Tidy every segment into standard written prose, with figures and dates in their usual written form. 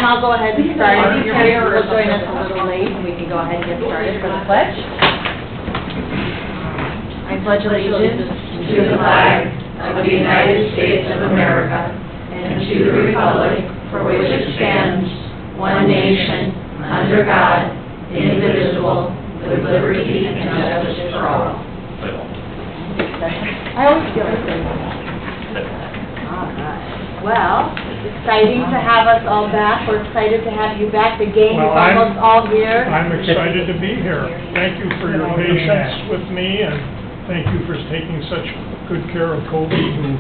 time, I'll go ahead and start. Your mayor will join us a little late, and we can go ahead and get started for the pledge. I pledge allegiance to the flag of the United States of America and to the republic for which it stands, one nation, under God, indivisible, with liberty and justice for all. I always feel like saying that. All right. Well, it's exciting to have us all back. We're excited to have you back. The gang is almost all here. I'm excited to be here. Thank you for your patience with me, and thank you for taking such good care of Kobe, who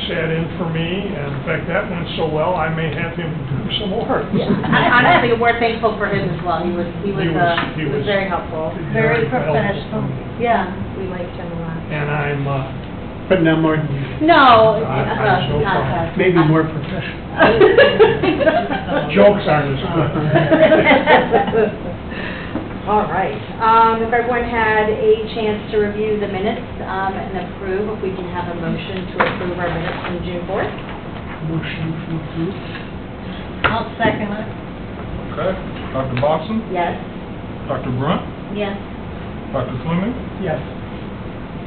sat in for me. And in fact, that went so well, I may have him do some more. Yeah. Honestly, we're thankful for him as well. He was very helpful. Very professional. Yeah, we liked him a lot. And I'm, But not more than you. No, I'm so proud. Maybe more professional. Jokes aren't as good. All right. If everyone had a chance to review the minutes and approve, if we can have a motion to approve our minutes from June 4th. Motion to approve. I'll second it. Okay. Dr. Boxon? Yes. Dr. Brunt? Yes. Dr. Fleming? Yes.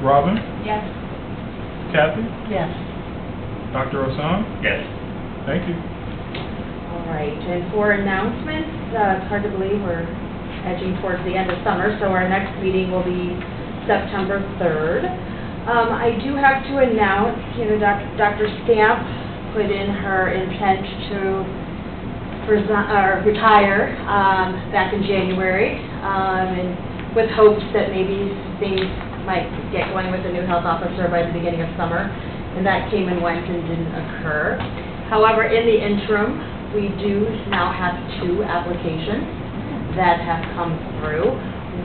Robin? Yes. Kathy? Yes. Dr. Osan? Yes. Thank you. All right. And for announcements, it's hard to believe we're edging towards the end of summer, so our next meeting will be September 3rd. I do have to announce, Dr. Stamp put in her intent to retire back in January, and with hopes that maybe things might get going with the new health officer by the beginning of summer, and that came and went and didn't occur. However, in the interim, we do now have 2 applications that have come through.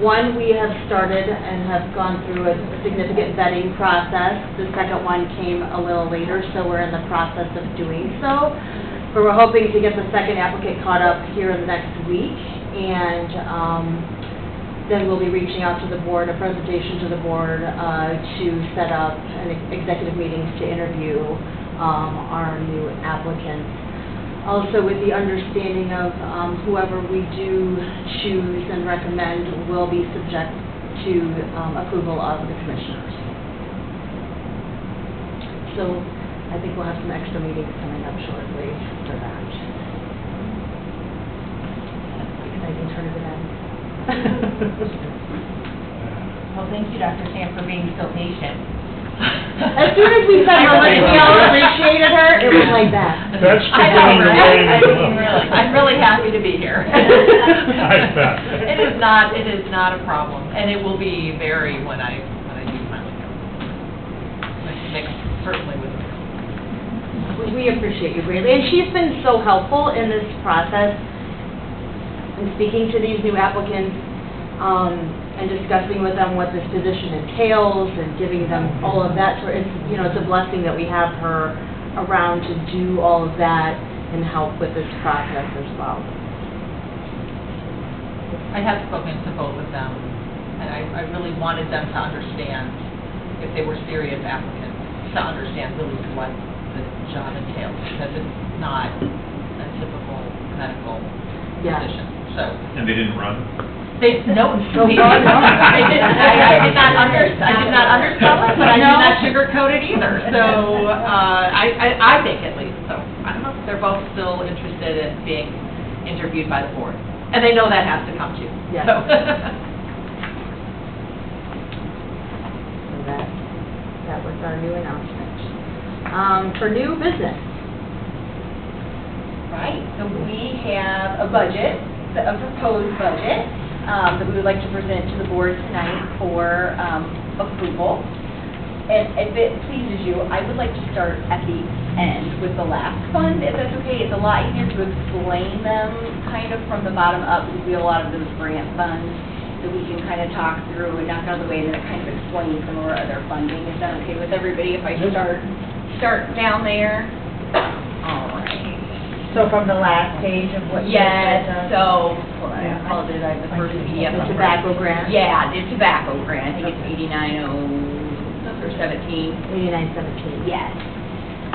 One we have started and have gone through a significant vetting process. The second one came a little later, so we're in the process of doing so. But we're hoping to get the second applicant caught up here in the next week, and then we'll be reaching out to the board, a presentation to the board to set up an executive meetings to interview our new applicants. Also with the understanding of whoever we do choose and recommend will be subject to approval of the commissioners. So I think we'll have some extra meetings coming up shortly for that. Exciting turn of events. Well, thank you, Dr. Sam, for being so patient. As soon as we said how much we all appreciated her, it was like that. That's I know, beginning to right? wane. I'm really happy to be here. I bet. It is not a problem, and it will be very when I do finally go. Certainly with me. We appreciate you greatly, and she's been so helpful in this process, in speaking to these new applicants, and discussing with them what this position entails, and giving them all of that. So it's, it's a blessing that we have her around to do all of that and help with this process as well. I have spoken to both of them, and I really wanted them to understand, if they were serious applicants, to understand really what the job entails, because it's not a typical medical position. So. And they didn't run? I did not undersell it, but I did not sugarcoat it either. So I think at least. So I don't know. They're both still interested in being interviewed by the board, and they know that has to come too. Yes. So. So that was our new announcement. For new business. Right, so we have a budget, a proposed budget, that we would like to present to the board tonight for approval. And if it pleases you, I would like to start at the end with the last fund, if that's okay. It's a lot easier to explain them kind of from the bottom up, because we have a lot of those grant funds that we can kind of talk through and knock out of the way, and then it kind of explains some of our other funding. Is that okay with everybody if I start down there? All right. So from the last page of what you Yes, said, so, hold on, I apologize, I have the first PDF. The tobacco grant? Yeah, the tobacco grant, I think it's 89.0 or 17. 8917. Yes.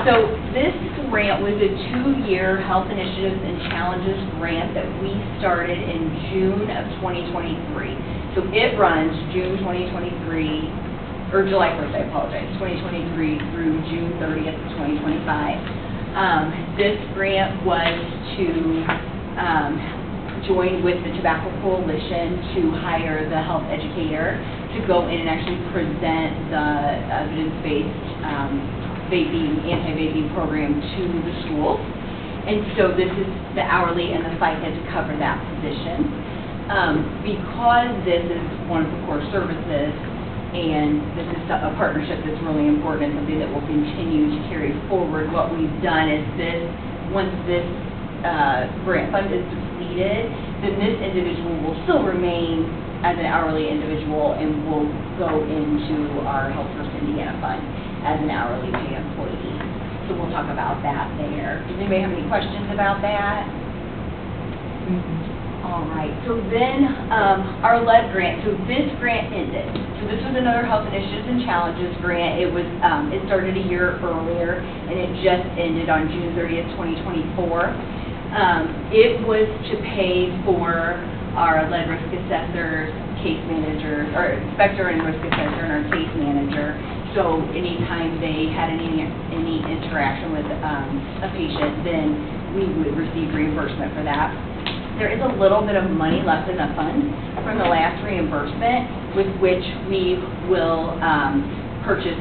So this grant was a 2-year Health Initiatives and Challenges grant that we started in June of 2023. So it runs June 2023, or July 1st, I apologize, 2023 through June 30th, 2025. This grant was to join with the Tobacco Coalition to hire the health educator to go in and actually present the evidence-based anti-vaping program to the schools. And so this is the hourly and the FICA to cover that position. Because this is one of the core services, and this is a partnership that's really important and something that will continue to carry forward, what we've done is once this grant fund is depleted, then this individual will still remain as an hourly individual and will go into our Health First Indiana Fund as an hourly paid employee. So we'll talk about that there. Does anybody have any questions about that? All right, so then our lead grant, so this grant ended. So this was another Health Initiatives and Challenges grant. It was, it started a year earlier and it just ended on June 30th, 2024. It was to pay for our lead risk assessors, case managers, or inspector and risk assessor and our case manager. So anytime they had any interaction with a patient, then we would receive reimbursement for that. There is a little bit of money left in the fund from the last reimbursement, with which we will purchase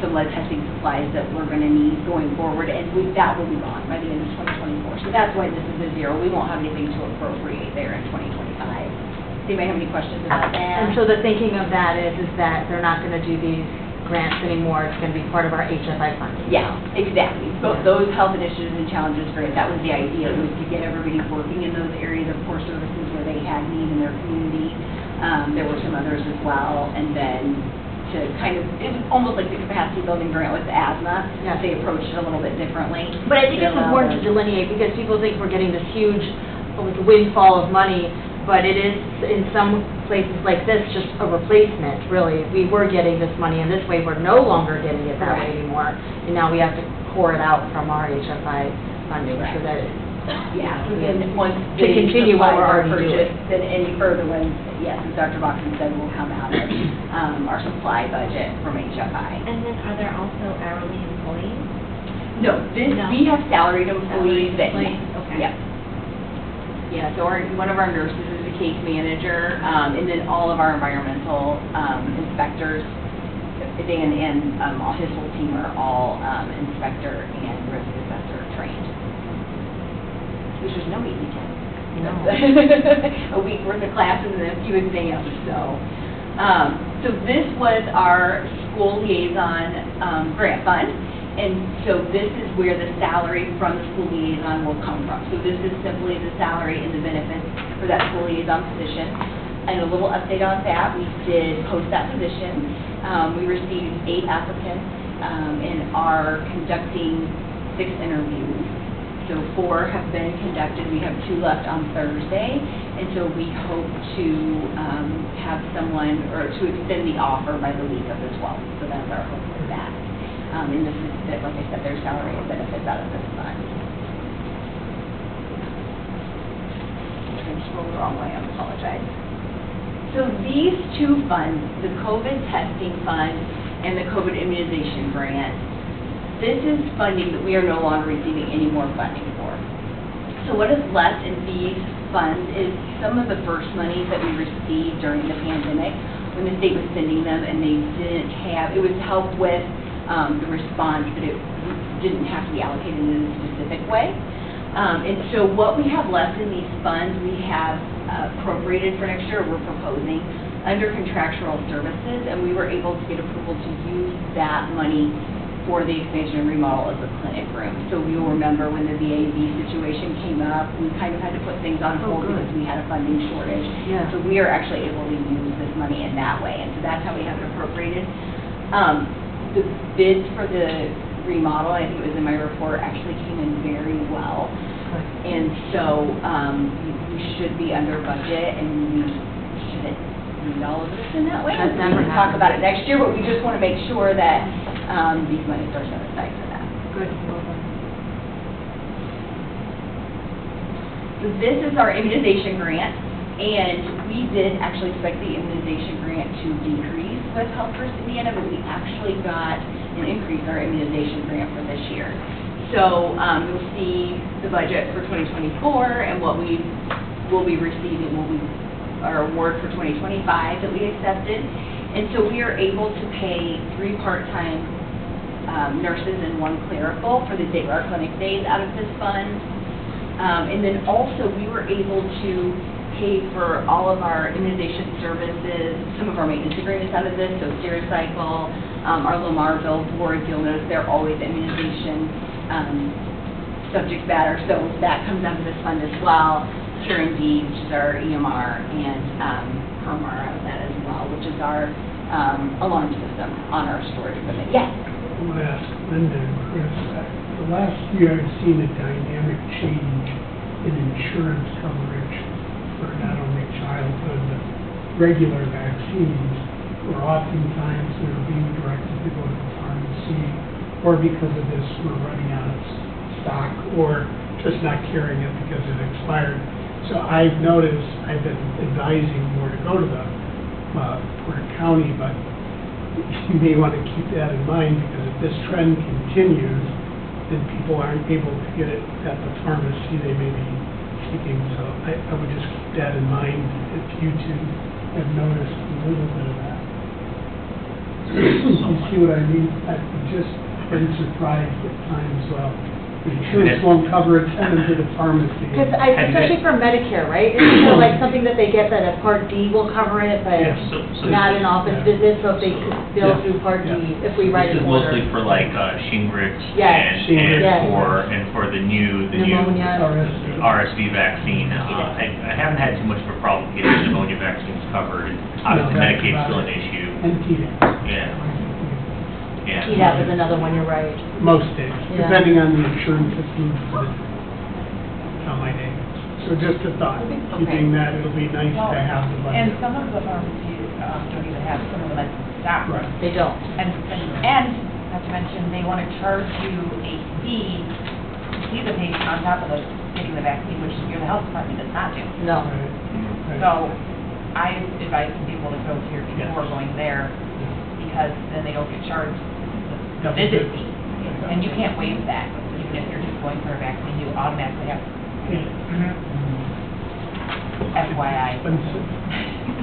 some lead testing supplies that we're going to need going forward, and that will be gone by the end of 2024. So that's why this is a zero. We won't have anything to appropriate there in 2025. Does anybody have any questions about that? And so the thinking of that is that they're not going to do these grants anymore. It's going to be part of our HFI fund. Yeah, exactly. So those Health Initiatives and Challenges grants, that was the idea, was to get everybody working in those areas of core services where they had need in their community. There were some others as well, and then to kind of, it was almost like the capacity building grant with asthma. Yes. They approached it a little bit differently. But I think it's important to delineate, because people think we're getting this huge windfall of money, but it is, in some places like this, just a replacement, really. We were getting this money, and this way we're no longer getting it that way anymore. And now we have to pour it out from our HFI funding, so that it, Yeah, so then once To the continue what we're supplies are already doing. purchased, then any further ones, yes, as Dr. Boxman said, will come out of our supply budget from HFI. And then are there also hourly employees? No, No. we have salaried employees that, Employees, okay. Yep. Yeah, so one of our nurses is a case manager, and then all of our environmental inspectors, Dan and his whole team are all inspector and risk assessor trained. Which is no easy task. No. A week worth of classes and a few exams, so. So this was our school liaison grant fund, and so this is where the salary from the school liaison will come from. So this is simply the salary and the benefits for that school liaison position. And a little update on that, we did post that position. We received 8 applicants and are conducting 6 interviews. So 4 have been conducted. We have 2 left on Thursday, and so we hope to have someone, or to extend the offer by the week of the 12th. So that's our hope for that. And this is, like I said, their salary and benefits out of this fund. I just rolled the wrong way, I apologize. So these 2 funds, the COVID testing fund and the COVID immunization grant, this is funding that we are no longer receiving any more funding for. So what is left in these funds is some of the first monies that we received during the pandemic, when the state was sending them and they didn't have, it was to help with the response, but it didn't have to be allocated in a specific way. And so what we have left in these funds, we have appropriated for next year, we're proposing under contractual services, and we were able to get approval to use that money for the expansion and remodel of the clinic room. So you'll remember when the VAV situation came up, we kind of had to put things on hold because we had a funding shortage. Yeah. So we are actually able to use this money in that way, and so that's how we have it appropriated. The bids for the remodel, I think it was in my report, actually came in very well. And so we should be under budget, and we should need all of this in that way. That We never can talk happens. about it next year, but we just want to make sure that these monies are set aside for that. Good, well done. So this is our immunization grant, and we did actually expect the immunization grant to decrease with Health First Indiana, but we actually got an increase in our immunization grant for this year. So you'll see the budget for 2024 and what we will be receiving, our award for 2025 that we accepted. And so we are able to pay 3 part-time nurses and 1 clerical for our clinic days out of this fund. And then also, we were able to pay for all of our immunization services, some of our maintenance agreements out of this, so Stericycle, our Lamarville boards, you'll notice they're always immunization subject matter, so that comes out of this fund as well. Cure and D, which is our EMR, and PERMAR out of that as well, which is our alarm system on our storage equipment. Yes? I want to ask Linda and Chris, the last year I've seen a dynamic change in insurance coverage for not only childhood, but regular vaccines, where oftentimes they're being directed to go to the pharmacy, or because of this, we're running out of stock, or just not carrying it because it expired. So I've noticed, I've been advising more to go to the Porter County, but you may want to keep that in mind, because if this trend continues, then people aren't able to get it at the pharmacy they may be seeking. So I would just keep that in mind if you two have noticed a little bit of that. You see what I mean? I've just been surprised at times, well, the insurance won't cover it, send them to the pharmacy. Because especially for Medicare, right? It's kind of like something that they get that a Part D will cover it, but Yeah. not an office visit, so if they bill Yeah. through Part D, Yeah. if we write This an is order. mostly for like Shingrix Yes. Shingrix. Yes. and for the new Pneumonia. RSV vaccine. I haven't had too much of a problem getting pneumonia vaccines covered. Obviously, that's Medicaid's about still it. an issue. And TDAP. Yeah. TDAP is another one, you're right. Most days, Yeah. depending on the insurance that's moved to the county name. So just a thought, keeping that, it'll be nice to have the budget. And some of the pharmacies don't even have some of the medicines stocked. Right. They don't. And not to mention, they want to charge you a fee to see the patient on top of the getting the vaccine, which the health department does not do. No. Right. So I advise people to go here before going there, because then they don't get charged the visit fee. And you can't waive that, even if you're just going for a vaccine, you automatically have to pay. FYI. Expensive.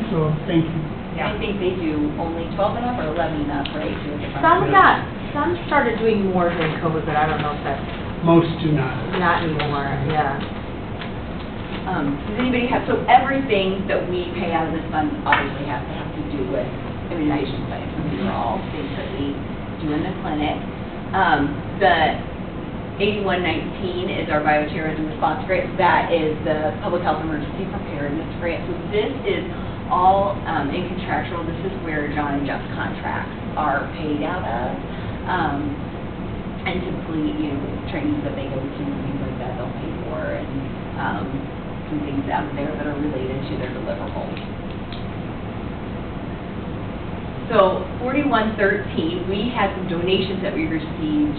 So, thank you. I think they do only 12 and up or 11 and up, right? Some started doing more during COVID, but I don't know if that's Most do not. not anymore, yeah. Does anybody have, so everything that we pay out of this fund obviously has to do with immunization clinics. These are all things that we do in the clinic. The 8119 is our bioterrorism response grant. That is the public health emergency preparedness grant. So this is all in contractual. This is where John and Jeff's contracts are paid out of. And typically, trainings that they go to and things like that they'll pay for, and some things out there that are related to their deliverables. So 4113, we had some donations that we received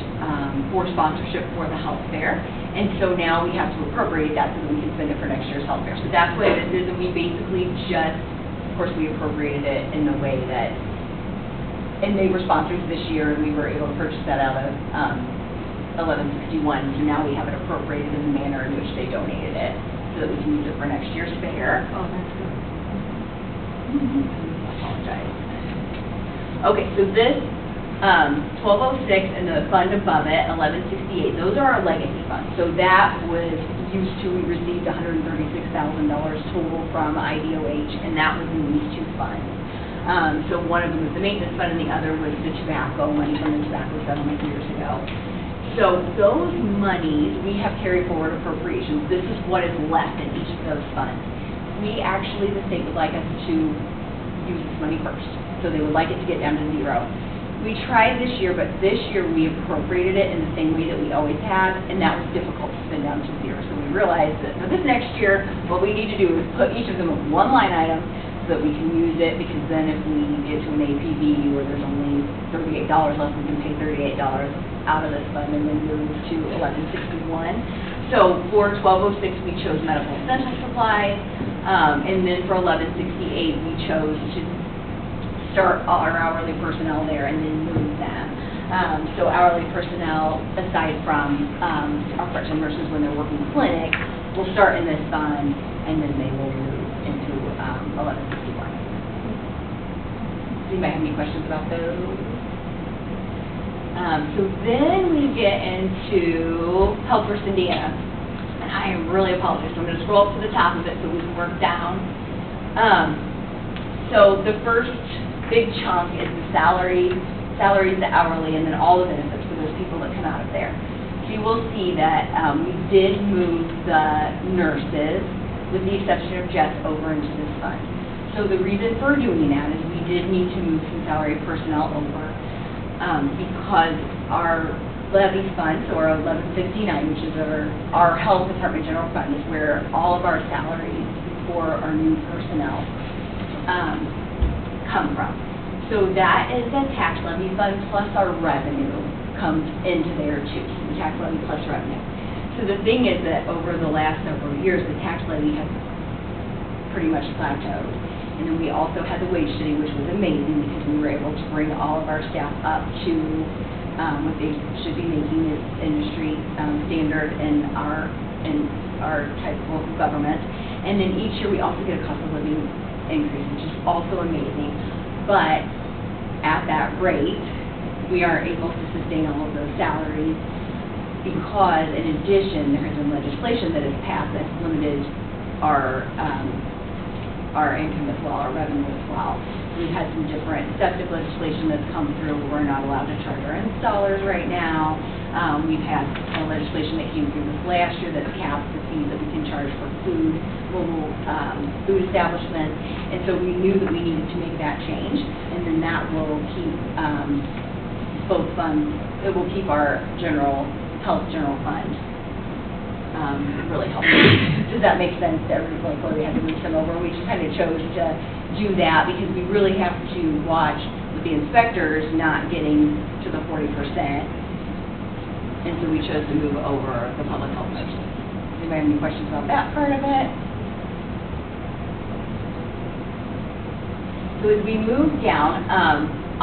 for sponsorship for the health fair, and so now we have to appropriate that so that we can spend it for next year's health fair. So that's what this is, and we basically just, of course, we appropriated it in the way that, and they were sponsors this year, and we were able to purchase that out of 1161, so now we have it appropriated in the manner in which they donated it, so that we can use it for next year's fair. Oh, that's good. I apologize. Okay, so this 1206 and the fund above it, 1168, those are our legacy funds. So that was used to, we received $136,000 total from IDOH, and that was in these 2 funds. So one of them was the maintenance fund, and the other was the tobacco, money from the tobacco settlement years ago. So those monies, we have carried forward appropriations. This is what is left in each of those funds. We actually, the state would like us to use this money first. So they would like it to get down to 0. We tried this year, but this year we appropriated it in the same way that we always have, and that was difficult to spend down to 0. So we realized that for this next year, what we need to do is put each of them in one line item so that we can use it, because then if we get to an APV where there's only $38 left, we can pay $38 out of this fund and then move to 1161. So for 1206, we chose medical essential supplies, and then for 1168, we chose to start our hourly personnel there and then move them. So hourly personnel, aside from our part-time nurses when they're working clinic, will start in this fund, and then they will move into 1161. Does anybody have any questions about those? So then we get into Health First Indiana. And I really apologize, so I'm going to scroll up to the top of it so we can work down. So the first big chunk is the salaries, the hourly, and then all the benefits for those people that come out of there. So you will see that we did move the nurses, with the exception of Jess, over into this fund. So the reason for doing that is we did need to move some salary personnel over because our levy fund, so our 1159, which is our health department general fund, is where all of our salaries for our new personnel come from. So that is the tax levy fund plus our revenue comes into there too, so the tax levy plus revenue. So the thing is that over the last several years, the tax levy has pretty much plateaued. And then we also had the wage study, which was amazing because we were able to bring all of our staff up to what they should be making as industry standard in our type of local government. And then each year we also get a cost of living increase, which is also amazing. But at that rate, we are able to sustain all of those salaries because, in addition, there has been legislation that has passed that's limited our income as well, our revenue as well. We've had some different septic legislation that's come through. We're not allowed to charge our installers right now. We've had legislation that came through this last year that caps the fees that we can charge for mobile food establishments. And so we knew that we needed to make that change, and then that will keep both funds, it will keep our health general fund really helpful. Does that make sense to everybody? Like, we had to move some over. We just kind of chose to do that because we really have to watch with the inspectors not getting to the 40%. And so we chose to move over the public health budget. Does anybody have any questions about that part of it? So as we move down,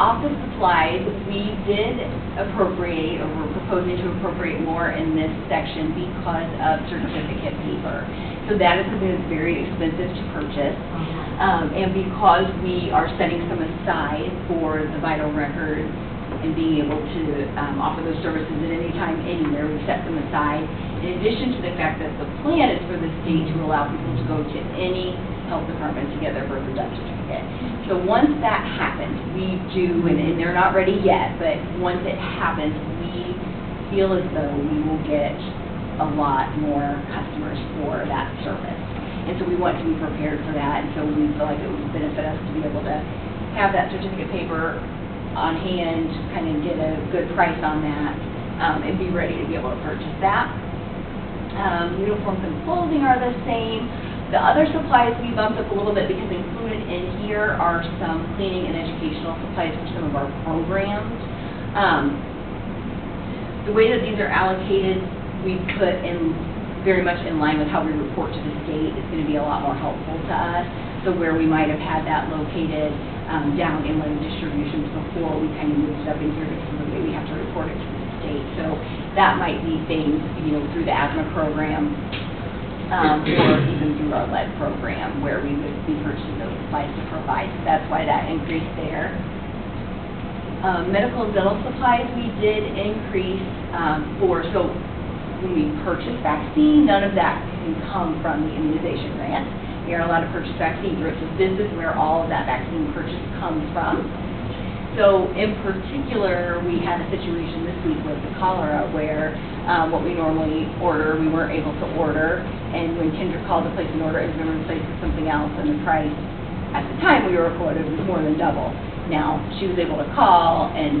office supplies, we did appropriate, or we're proposing to appropriate more in this section because of certificate paper. So that is something that's very expensive to purchase. And because we are setting some aside for the vital records and being able to offer those services at any time, anywhere, we set them aside. In addition to the fact that the plan is for the state to allow people to go to any health department to get their birth or death certificate. So once that happens, we do, and they're not ready yet, but once it happens, we feel as though we will get a lot more customers for that service. And so we want to be prepared for that, and so we feel like it would benefit us to be able to have that certificate paper on hand, kind of get a good price on that, and be ready to be able to purchase that. Uniforms and clothing are the same. The other supplies we bumped up a little bit because included in here are some cleaning and educational supplies for some of our programs. The way that these are allocated, we put in very much in line with how we report to the state. It's going to be a lot more helpful to us. So where we might have had that located down in levy distributions before, we kind of moved it up in here because of the way we have to report it to the state. So that might be things, through the asthma program, or even through our lead program, where we would be purchasing those supplies to provide. So that's why that increased there. Medical and dental supplies we did increase so when we purchase vaccine, none of that can come from the immunization grant. We are allowed to purchase vaccine through it, so this is where all of that vaccine purchase comes from. So in particular, we had a situation this week with the cholera where what we normally order, we weren't able to order, and when Kendra called to place an order, it was going to replace with something else, and the price at the time we were quoted was more than double. Now, she was able to call and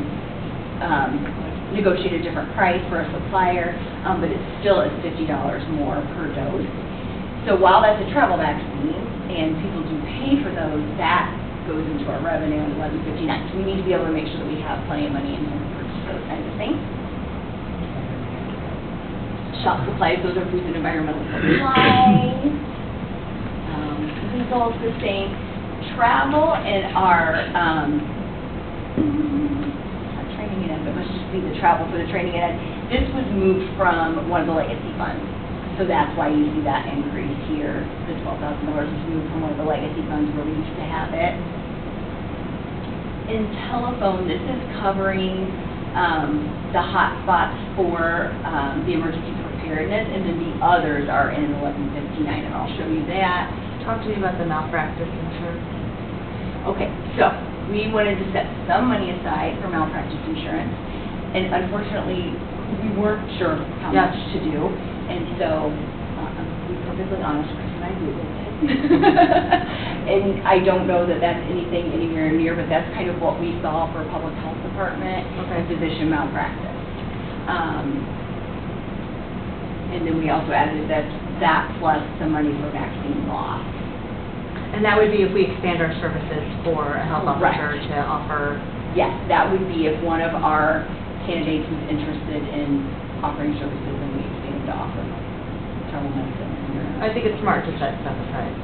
negotiate a different price for a supplier, but it still is $50 more per dose. So while that's a travel vaccine, and people do pay for those, that goes into our revenue in 1159. So we need to be able to make sure that we have plenty of money in here to purchase those kinds of things. Shop supplies, those are foods and environmental supplies. Legal's the same. Travel and our, not training and ed, but let's just leave the travel for the training and ed. This was moved from one of the legacy funds. So that's why you see that increase here. The $12,000 was moved from one of the legacy funds where we used to have it. In telephone, this is covering the hot spots for the emergency preparedness, and then the others are in 1159, and I'll show you that. Talk to me about the malpractice insurance. Okay, so we wanted to set some money aside for malpractice insurance, and unfortunately, we weren't sure how Yeah. much to do, and so, to be perfectly honest, Chris and I Googled it. And I don't know that that's anything anywhere near, but that's kind of what we saw for public health department and physician malpractice. And then we also added that plus some money for vaccine loss. And that would be if we expand our services for a health officer Correct. to offer. Yes, that would be if one of our candidates was interested in offering services and we expanded to offer telemedicine. I think it's smart to set stuff aside.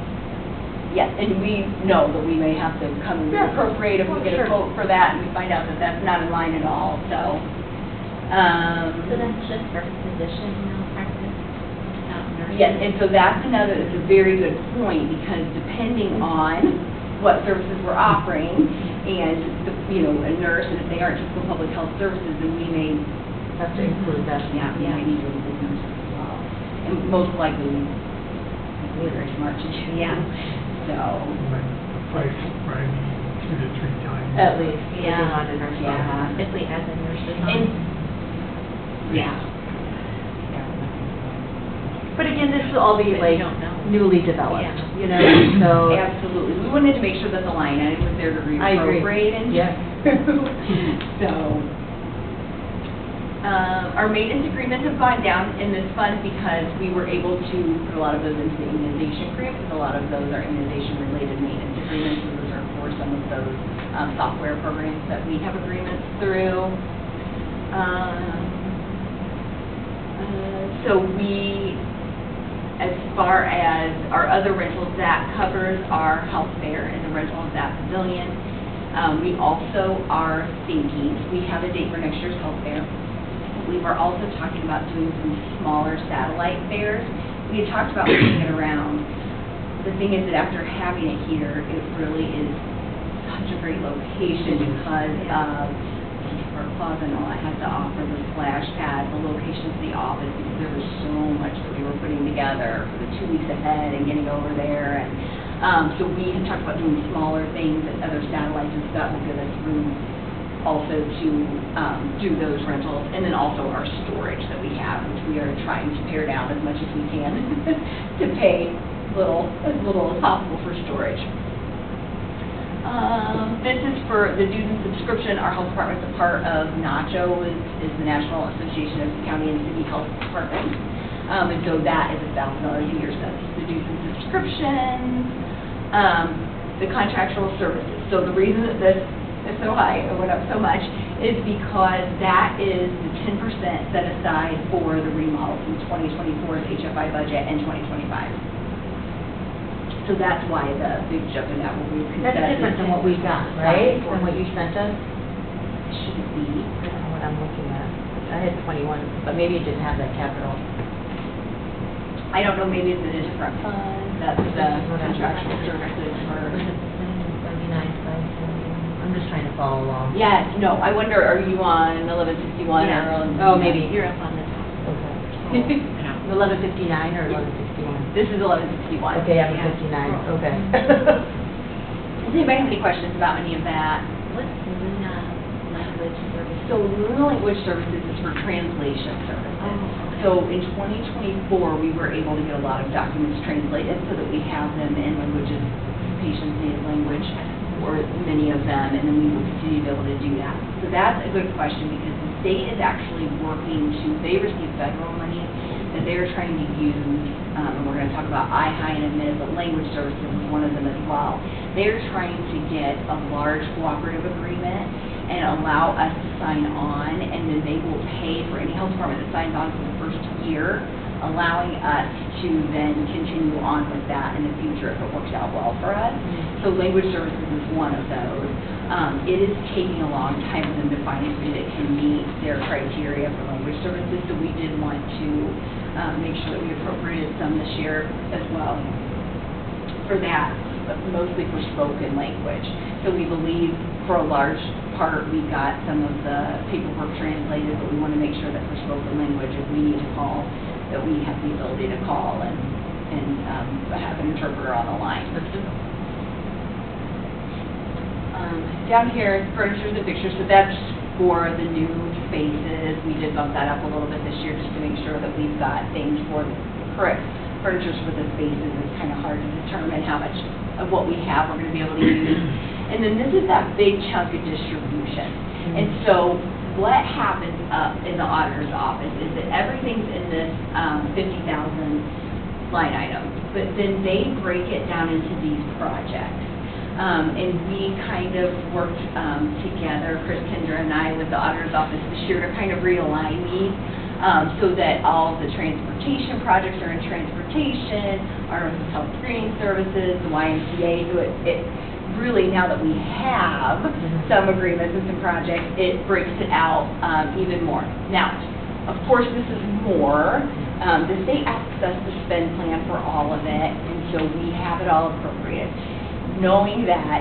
Yes, and we know that we may have to come and Yeah. appropriate if we get a Sure. quote for that and we find out that that's not in line at all, so. So that's just for physician malpractice, not nurses? Yes, and so that's a very good point, because depending on what services we're offering, and, a nurse, and if they aren't typical public health services, then we may, Have to include that. we may need to include nurses as well. And most likely, we're very smart to do. Yeah. So, Like, the price will probably be 2 to 3 times. At least, Yeah. depending on the nurse. Yeah. If we add the nurses on. and, yeah. But again, this will all be But like you don't know. newly developed, Yeah. so. Absolutely. We wanted to make sure that the line item was there to I agree. reappropriate into. Yeah. So, our maintenance agreements have gone down in this fund because we were able to put a lot of those into the immunization agreement, because a lot of those are immunization-related maintenance agreements, and those are for some of those software programs that we have agreements through. So we, as far as our other rentals, that covers our health fair and the rental of that pavilion. We also are thinking, we have a date for next year's health fair. We were also talking about doing some smaller satellite fairs. We had talked about moving it around. The thing is that after having it here, it really is such a great location because of Park Plaza and all. I had to offer the splash pad, the location of the office, because there was so much that we were putting together for the 2 weeks ahead and getting over there. And so we had talked about doing smaller things at other satellites, and so that will give us room also to do those rentals. And then also our storage that we have, which we are trying to pare down as much as we can to pay as little as possible for storage. This is for the dues and subscription. Our health department's a part of NACHO, is the National Association of County and City Health Departments. And so that is $1,000 a year. So that's the dues and subscriptions, the contractual services. So the reason that this is so high, or went up so much, is because that is the 10% set aside for the remodel from 2024's HFI budget and 2025. So that's why the big jump in that will be. That's different than what we got, right? Than what you sent us? It shouldn't be. I don't know what I'm looking at. I had 21, but maybe it didn't have that capital. I don't know, maybe it's in a different fund, that's the contractual services for. 79, I'm just trying to follow along. Yes, no, I wonder, are you on 1161 Yeah. or? Oh, maybe. You're up on the top. Okay. 1159 or 1161? This is 1161. Okay, I'm Yeah. 59, okay. Does anybody have any questions about any of that? What's Luna language service? So Luna Language Services is for translation services. Oh, So in 2024, we were able to get a lot of documents translated so that we have them in languages, patients' native language, or many of them, and then we will continue to be able to do that. So that's a good question, because the state is actually working to, they receive federal money that they're trying to use, and we're going to talk about IHI in a minute, but language services is one of them as well. They're trying to get a large cooperative agreement and allow us to sign on, and then they will pay for any health department that signs on for the first year, allowing us to then continue on with that in the future if it works out well for us. So language services is one of those. It is taking a long time for them to find somebody that can meet their criteria for language services, so we did want to make sure that we appropriated some this year as well for that, but mostly for spoken language. So we believe for a large part we got some of the paperwork translated, but we want to make sure that for spoken language, if we need to call, that we have the ability to call and have an interpreter on the line. Down here, furniture and fixtures, so that's for the new spaces. We did bump that up a little bit this year just to make sure that we've got things for the correct furnitures for the spaces. It's kind of hard to determine how much of what we have we're going to be able to use. And then this is that big chunk of distribution. And so what happens up in the auditor's office is that everything's in this 50,000 line item, but then they break it down into these projects. And we kind of worked together, Chris Kendra and I, with the auditor's office this year to kind of realign these so that all the transportation projects are in transportation, our health screening services, the YMCA, so it really, now that we have some agreements and some projects, it breaks it out even more. Now, of course, this is more. The state asks us to spend plan for all of it, and so we have it all appropriated, knowing that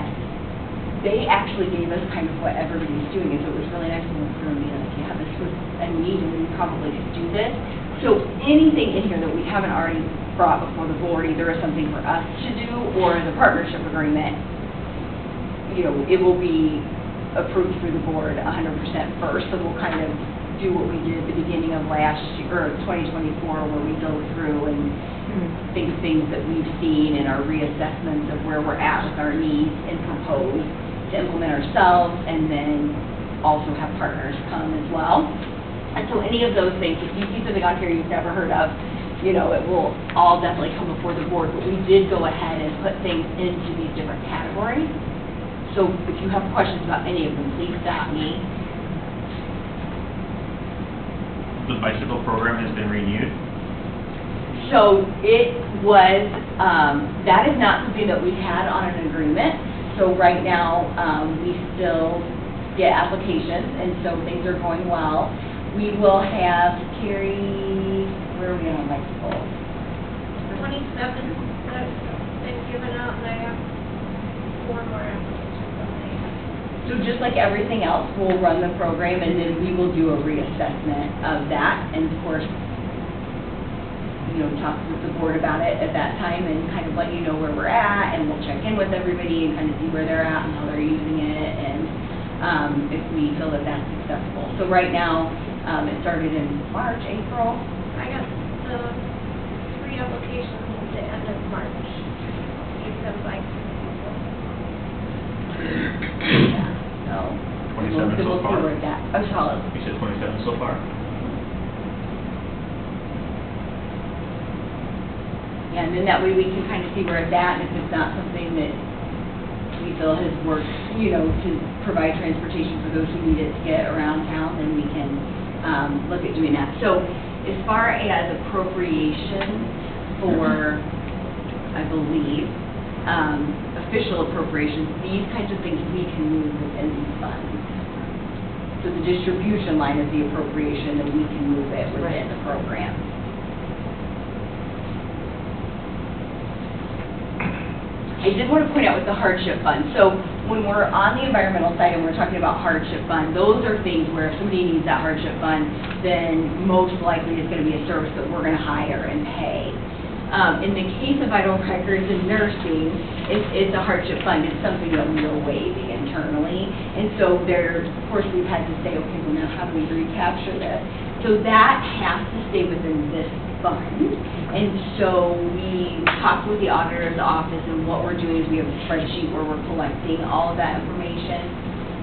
they actually gave us kind of what everybody's doing, and so it was really nice to look through and be like, yeah, this was a need, and we probably could do this. So anything in here that we haven't already brought before the board, either as something for us to do or the partnership agreement, you know, it will be approved through the board 100% first, so we'll kind of do what we did at the beginning of last year, or 2024, where we go through and think of things that we've seen and our reassessments of where we're at with our needs and propose to implement ourselves, and then also have partners come as well. And so any of those things, if you see something on here you've never heard of, you know, it will all definitely come before the board, but we did go ahead and put things into these different categories. So if you have questions about any of them, please stop me. The bicycle program has been renewed? So it was, that is not something that we had on an agreement. So right now, we still get applications, and so things are going well. We will have Carrie, where are we on bicycles? 27 that's been given out, and I have 4 more applications on there. So just like everything else, we'll run the program, and then we will do a reassessment of that, and of course, you know, talk with the board about it at that time and kind of let you know where we're at, and we'll check in with everybody and kind of see where they're at and how they're using it, and if we feel that that's successful. So right now, it started in March, April. I got the 3 applications at the end of March. You said like people. Yeah, so. 27 so We'll far? see where it's at. Oh, solid. You said 27 so far? Yeah, and then that way we can kind of see where it's at, and if it's not something that we feel has worked, you know, to provide transportation for those who need it to get around town, then we can look at doing that. So as far as appropriation for, I believe, official appropriations, these kinds of things we can move within these funds. So the distribution line is the appropriation, and we can move it within the program. I did want to point out with the hardship fund, so when we're on the environmental side and we're talking about hardship fund, those are things where if somebody needs that hardship fund, then most likely it's going to be a service that we're going to hire and pay. In the case of vital records and nursing, it's a hardship fund. It's something that we are waiving internally, and so there, of course, we've had to say, okay, well now how do we recapture this? So that has to stay within this fund, and so we talked with the auditor's office, and what we're doing is we have a spreadsheet where we're collecting all of that information,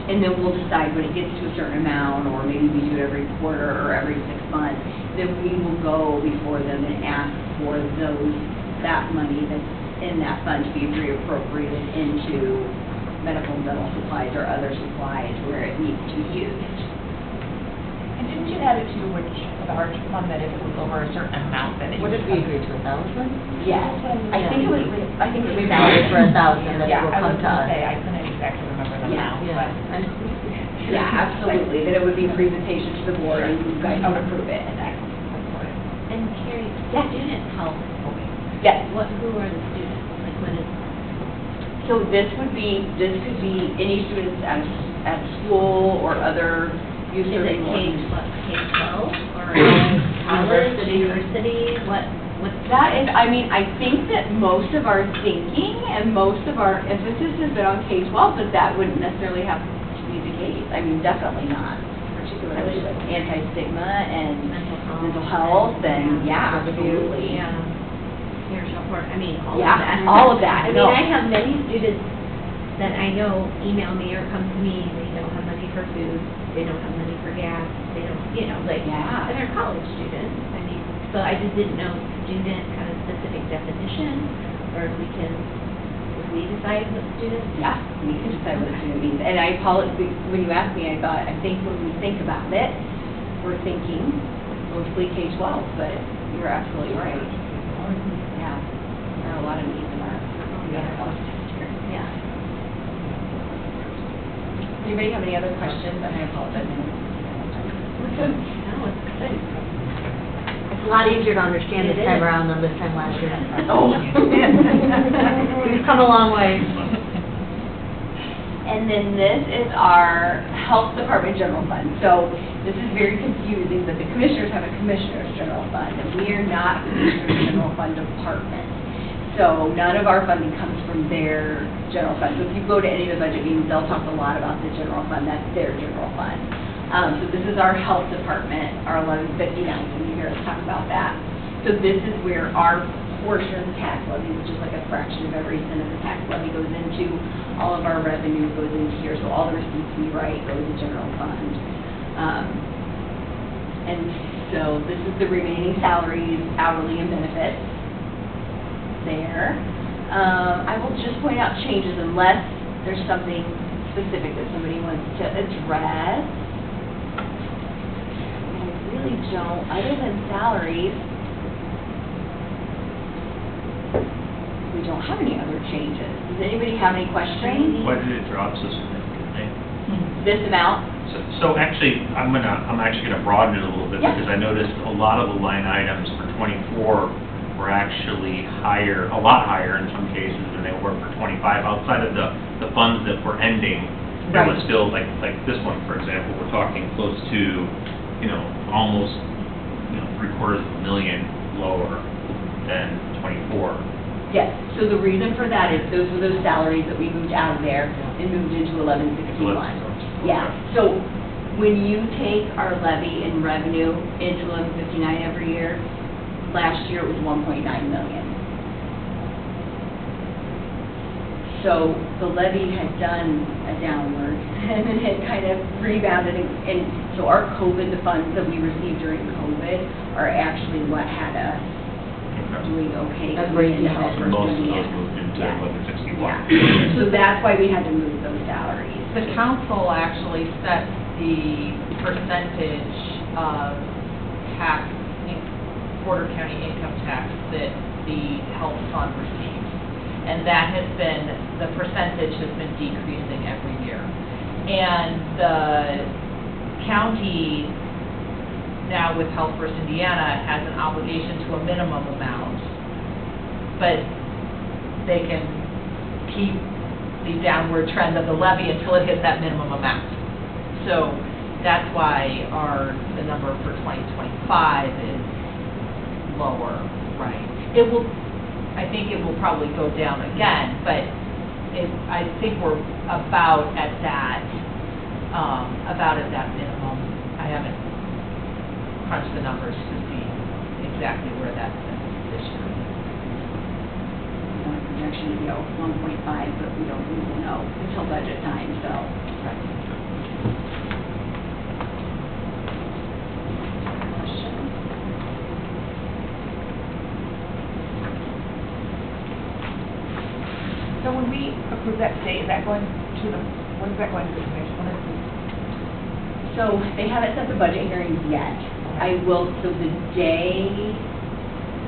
and then we'll decide when it gets to a certain amount, or maybe we do it every quarter or every 6 months, then we will go before them and ask for that money that's in that fund to be reappropriated into medical and dental supplies or other supplies where it needs to be used. And didn't you add it to the hardship fund that if it was over a certain amount, that it What would did we come? agree to, 1,000? Yes, I think it was, We valid for 1,000, that it Yeah, will I come was to gonna us. say, I couldn't exactly remember the Yeah. amount, Yeah. but. yeah, absolutely, that it would be a presentation to the board and you guys would approve it. And Carrie, Yeah. student health, Yes. who are the students? Like, what is, So this could be any students at school or other youth is it serving K-12 or college, university, what? That is, I mean, I think that most of our thinking and most of our emphasis has been on K-12, but that wouldn't necessarily have to be the case. I mean, definitely not, particularly with anti-stigma and mental health and, yeah, absolutely. Yeah, spiritual support, I mean, all of Yeah, that. all of that, I mean, no. I have many students that I know email me or come to me, they don't have money for food, they don't have money for gas, they don't, you know, like, Yeah. and they're college students, I mean, so I just didn't know student kind of specific definition, or if we decide what student. Yeah, we can decide what a student means. And I apologize, when you asked me, I thought, I think when we think about it, we're thinking mostly K-12, but you're absolutely right. Yeah, there are a lot of needs in our health district. Yeah. Anybody have any other questions? And I apologize. No, it's good. It's a lot easier to understand this It time is. around than this time last year. Oh. We've come a long way. And then this is our health department general fund. So this is very confusing, but the commissioners have a commissioner's general fund, and we are not a commissioner's general fund department. So none of our funding comes from their general fund. So if you go to any of the budget meetings, they'll talk a lot about the general fund. That's their general fund. So this is our health department, our 1159, when you hear us talk about that. So this is where our portion of the tax levy, which is like a fraction of every cent of the tax levy, goes into. All of our revenue goes into here, so all the receipts we write go to the general fund. And so this is the remaining salaries, hourly, and benefits there. I will just point out changes unless there's something specific that somebody wants to address. I really don't, other than salaries, we don't have any other changes. Does anybody have any questions? Why did it drop so significantly? This amount? So actually, I'm actually gonna broaden it a little bit, Yeah. because I noticed a lot of the line items for '24 were actually higher, a lot higher in some cases than they were for '25. Outside of the funds that were ending, there was Right. still, like this one, for example, we're talking close to, almost, $750,000 lower than '24. Yes, so the reason for that is those were those salaries that we moved out of there and moved into 1161. Yeah, so when you take our levy and revenue into 1159 every year, last year it was 1.9 million. So the levy had done a downward and it had kind of rebounded and so our COVID, the funds that we received during COVID are actually what had us doing okay. That's where you in see how health And most of versus those Indiana. moved into Yeah. 1161. Yeah, so that's why we had to move those salaries. The council actually sets the percentage of tax, Porter County income tax that the health fund receives. And that has been, the percentage has been decreasing every year. And the county, now with Health First Indiana, has an obligation to a minimum amount, but they can keep the downward trend of the levy until it hits that minimum amount. So that's why the number for 2025 is lower, right? I think it will probably go down again, but I think we're about at that minimum. I haven't crunched the numbers to see exactly where that's been this year. Projection, 1.5, but we don't really know until budget time, so. Questions? So when we approve that today, is that going to the, when is that going to the commission? When is So they haven't set the budget hearings yet. I will, so the day,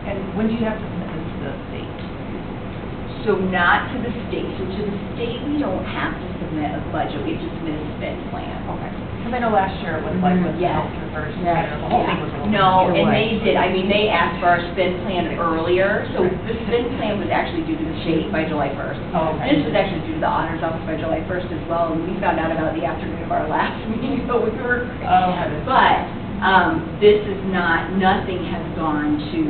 and when do you have to submit this to the state? so not to the state. So to the state, we don't have to submit a budget, we have to submit a spend plan. Okay. Because I know last year it was like with the Yes. health reverse, Yes. the whole thing was a little. No, You're and right. they did, I mean, they asked for our spend plan earlier, so the spend plan was actually due to the state by July 1st. Oh, okay. This was actually due to the auditor's office by July 1st as well, and we found out about it the afternoon of our last meeting, so we were, Oh. but, this is not, nothing has gone to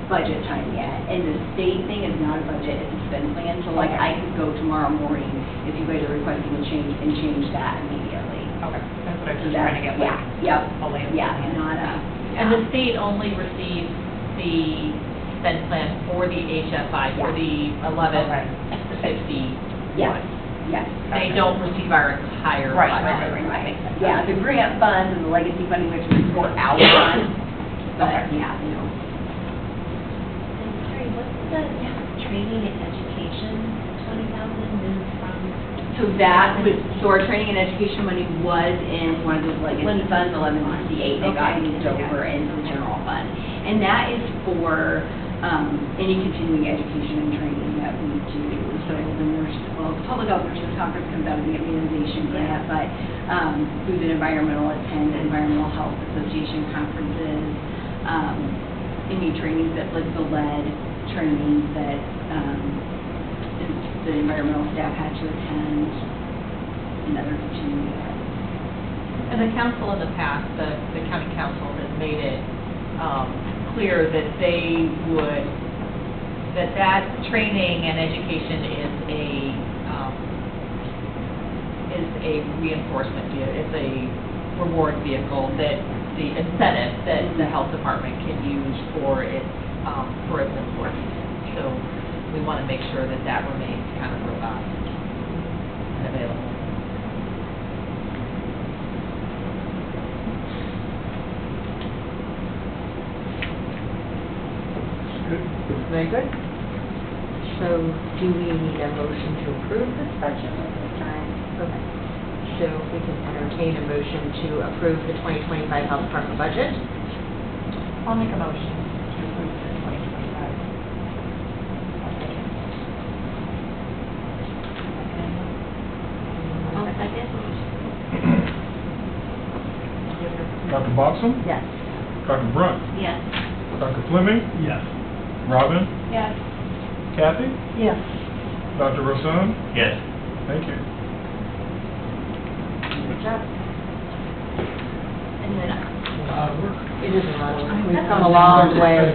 budget time yet, and the state thing is not a budget, it's a spend plan, so like, I could go tomorrow morning if you guys are requesting a change, and change that immediately. Okay, that's what I was So just trying to that's, get, like, yeah, a lay of yeah, the land. not a. And the state only receives the spend plan for the HFI, for Yeah. the 1160 Yes, one. yes. They don't receive our entire Right, budget. right. That makes sense. Yeah, the grant funds and the legacy funding, which we report out on, but, Okay. yeah, you know. Sorry, what's the training and education, 20,000 moved from? So that was, so our training and education money was in one of those legacy funds, 1168, they got Okay. moved over into the general fund. And that is for, any continuing education and training that we do. So the nurse, well, the Public Health Nurses Conference comes out of the immunization grant, but, Food and Environmental attend Environmental Health Association conferences, any trainings that, like the lead trainings that, the environmental staff had to attend, and other continuing ed. And the council in the past, the county council has made it clear that they would, that training and education is a reinforcement, it's a reward vehicle, that the incentive that the health department can use for its employees. So we want to make sure that that remains kind of robust and available. Very good. So do we need a motion to approve this budget at this time? Okay. So we can entertain a motion to approve the 2025 Health Department budget. I'll make a motion to approve the 2025. I'll second. Dr. Boxell? Yes. Dr. Brunt? Yes. Dr. Fleming? Yes. Robin? Yes. Kathy? Yes. Dr. Rosan? Yes. Thank you. Good job. And then, It is a lot of work. We've come a long way.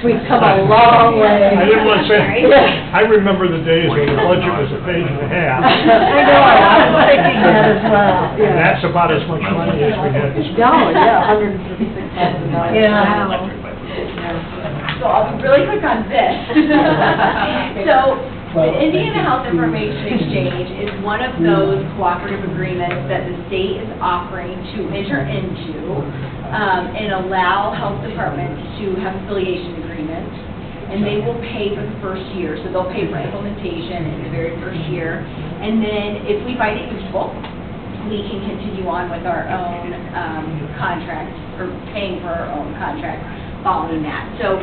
We've come a long way. I didn't want to say, Yeah. I remember the days when the budget was a page and a half. I know, I was thinking that as well. And that's about as much money as we had to spend. No, yeah, $156,000. Yeah. So I'll be really quick on this. So, the Indiana Health Information Exchange is one of those cooperative agreements that the state is offering to enter into, and allow health departments to have affiliation agreements, and they will pay for the first year, so they'll pay for implementation in the very first year, and then if we find it useful, we can continue on with our own contract, or paying for our own contract following that. So,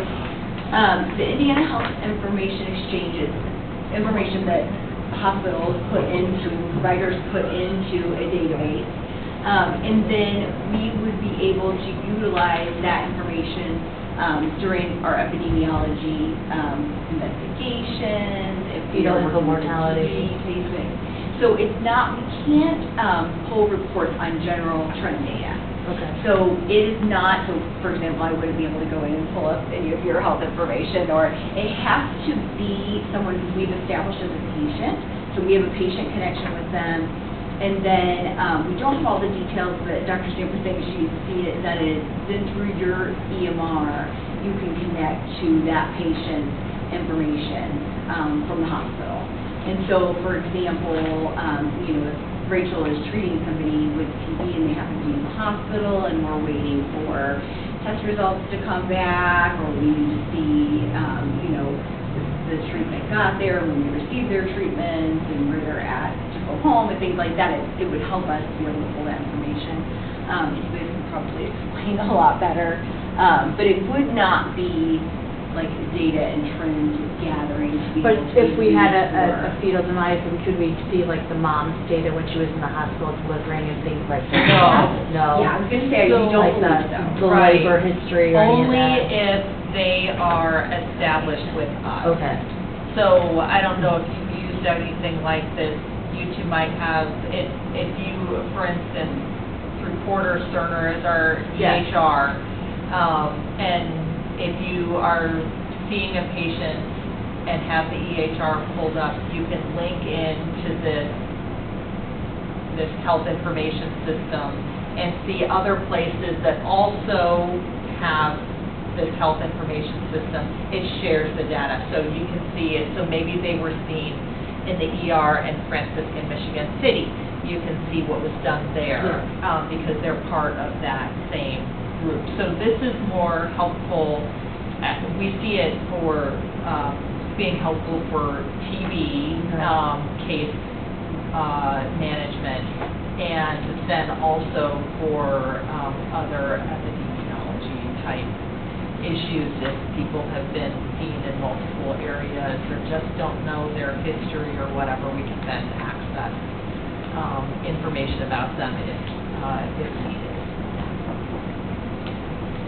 the Indiana Health Information Exchange is information that hospitals put into, providers put into a database, and then we would be able to utilize that information during our epidemiology investigations, if we are Fetal working with mortality. cases. So it's not, we can't pull reports on general trend data. Okay. So it is not, so for example, I wouldn't be able to go in and pull up any of your health information, or it has to be someone who we've established as a patient, so we have a patient connection with them, and then we don't have all the details, but Dr. Stamp was saying she's seen it, that is, then through your EMR, you can connect to that patient's information from the hospital. And so, for example, you know, if Rachel is treating somebody with TB and they happen to be in the hospital and we're waiting for test results to come back, or we need to see, you know, the treatment got there, when they received their treatments, and where they're at to go home, and things like that. It would help us be able to pull that information. You guys can probably explain a lot better. But it would not be like data and trend gathering to be But able to if we had use a for- fetal demise, then could we see like the mom's data when she was in the hospital delivering and things like that? No. No? Yeah, I was gonna say, you So- don't Like believe the so. Right. labor history or any of Only that? if they are established with us. Okay. So I don't know if you've used anything like this. You two might have, if you, for instance, through Porter Cerner is our Yes. EHR, and if you are seeing a patient and have the EHR pulled up, you can link into this health information system and see other places that also have this health information system. It shares the data, so you can see it. So maybe they were seen in the ER in Franciscan, Michigan City. You can see what was done there, because they're part of that same group. So this is more helpful. We see it for being helpful for TB case management, and then also for other epidemiology type issues if people have been seen in multiple areas or just don't know their history or whatever. We can then access information about them if needed.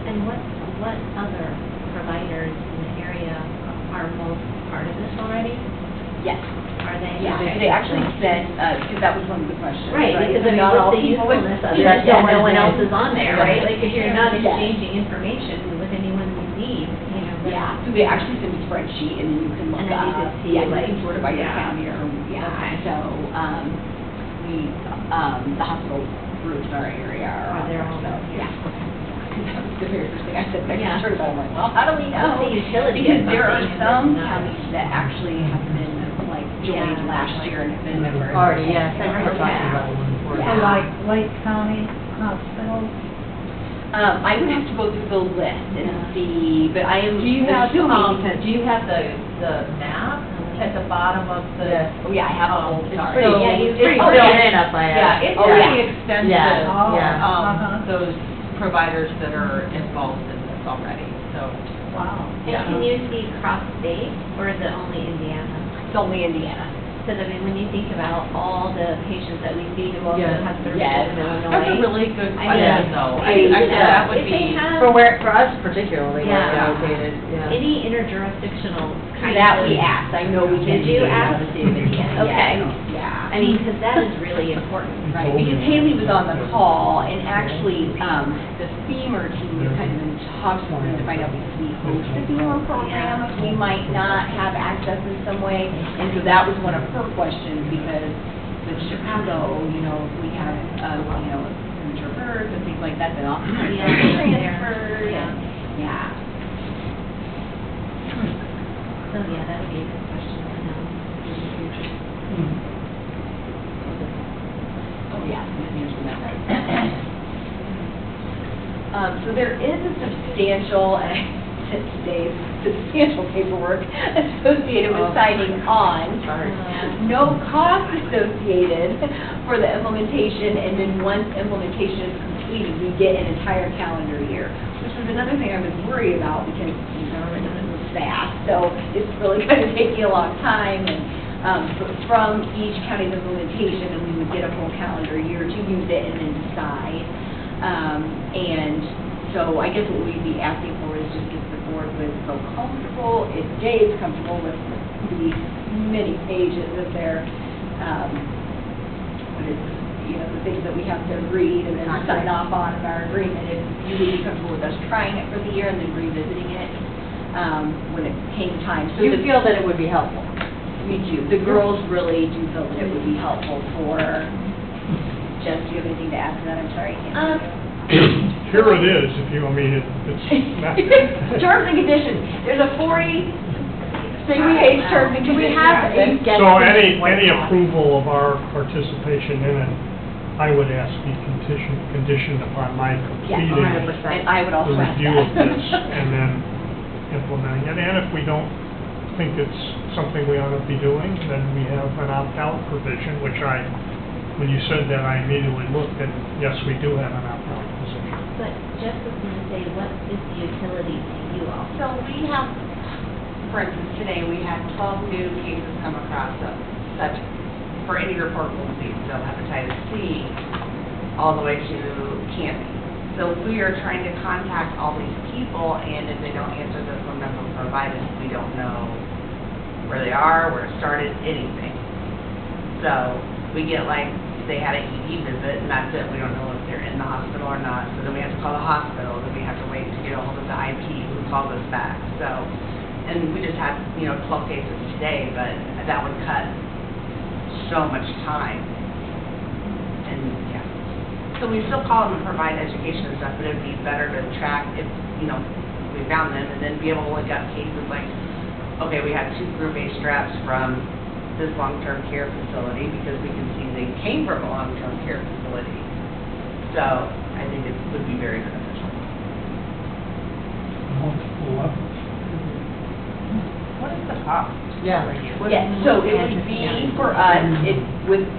And what other providers in the area are most part of this already? Yes. Are they? Yeah, Okay. they actually sent, because that was one of the questions, Right, right? because I mean, Not all what's the people would- usefulness of it Yeah, if no one yeah. else is on there, right? Like, if you're not Yes. exchanging information with anyone you need, you know, then. Yeah, so they actually send a spreadsheet, and then you can look And then you up, can see, yeah, you like, can sort it by your yeah. county or, yeah. Okay. So, the hospital groups in our area are on They're there, all so, there. yeah. That was the very first thing I said, I Yeah. heard about it, I'm like, well, how do we know? What's the utility Because of there are something if some it's not- counties that actually have been, like, joined Yeah. last year and have been members. Already, yes, I remember Yeah. talking about one before. Yeah. So like Lake County hospitals? I would have to go through the list and see, but I am Do you have, assuming because. do you have the map at the bottom of the? Yes. Oh, yeah, I have a whole It's chart. pretty, So- Yeah, you- it's pretty pretty well. enough, I have. Yeah, it's Oh, pretty yeah. extensive. Yeah, Oh, yeah. uh-huh. Those providers that are involved in this already, so. Wow. Yeah. And can you see cross-state, or is it only Indiana? It's only Indiana. Because, I mean, when you think about all the patients that we see who also Yes. have services Yes. in Illinois. That's a really good I question, mean, though. if- I think that would if they be. have For us particularly, where Yeah. we're located, yeah. any interjurisdictional kind That of. we asked, I know we can. Did you do ask? the state of Indiana, Okay. Yeah. I mean, because that is really important. Right, because Haley was on the call, and actually, the FEMR team was kind of in talks with them to find out if we host the FEMR program, if we might not have access in some way, and so that was one of her questions, because with Chicago, you know, if we have, you know, premature birth and things like that, then oftentimes Yeah. they're transferred, Yeah. and, yeah. So, yeah, that would be a good question to know in the future. Oh, yeah, Ms. Anderson, that's right. So there is a substantial, and I said today, substantial paperwork associated with signing on. No cost associated for the implementation, and then once implementation is completed, we get an entire calendar year, which was another thing I was worried about, because the government doesn't move fast, so it's really going to take you a long time, and from each county's implementation, and we would get a full calendar year to use it and then decide. And so I guess what we'd be asking for is just if the board would feel comfortable, if Jay is comfortable with the many pages of their, what is, you know, the things that we have to read and then sign off on in our agreement, if you would be comfortable with us trying it for the year and then revisiting it, when it came time. So You the- feel that it would be helpful? Me too. The girls really do feel that it would be helpful for, Jess, do you have anything to add to that? I'm sorry, I can't. Here it is, if you, I mean, it's not. Terms and conditions, there's a 40, page terms and Do we conditions. have a schedule? So any approval of our participation in it, I would ask be conditioned upon my Yeah, completing 100%. And I would the also ask review of that. this and then implementing it. And if we don't think it's something we ought to be doing. Then we have an opt-out provision, which when you said that, I immediately looked, and yes, we do have an opt-out position. But Jeff was gonna say, what is the utility to you all? So we have, for instance, today, we had 12 new cases come across of such, for any reportable disease, so hepatitis C, all the way to cancer. So we are trying to contact all these people, and if they don't answer the phone number provided, we don't know where they are, where it started, anything. So we get like, they had an ED visit, and that's it. We don't know if they're in the hospital or not. So then we have to call the hospital, then we have to wait to get a hold of the IP who calls us back. So, and we just had, 12 cases today, but that would cut so much time. And, yeah. So we still call them and provide education and stuff, but it'd be better to track if, we found them, and then be able to look up cases like, okay, we had 2 group A straps from this long-term care facility because we can see they came from a long-term care facility. So I think it would be very beneficial. Multiple levels. What is the cost? Yeah. for you? Yeah, so it would be for us,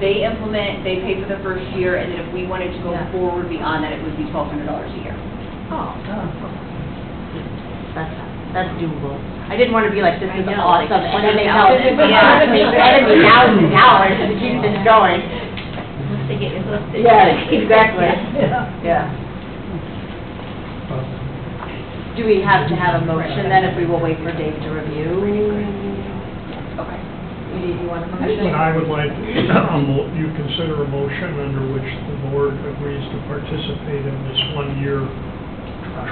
they implement, they pay for the first year, and then if we wanted to go Yeah. forward beyond that, it would be $1,200 a year. Oh. That's doable. I didn't want to be like, this I is know, awesome, like and then they tell us, $20,000. yeah, $70,000 to keep this going. Once they get you hooked. they Yes, gotta keep it. exactly. Yeah. Yeah. Do we have to have a motion then if we will wait for Dave to review? Okay. You want a motion? But I would like, you consider a motion under which the board agrees to participate in this 1-year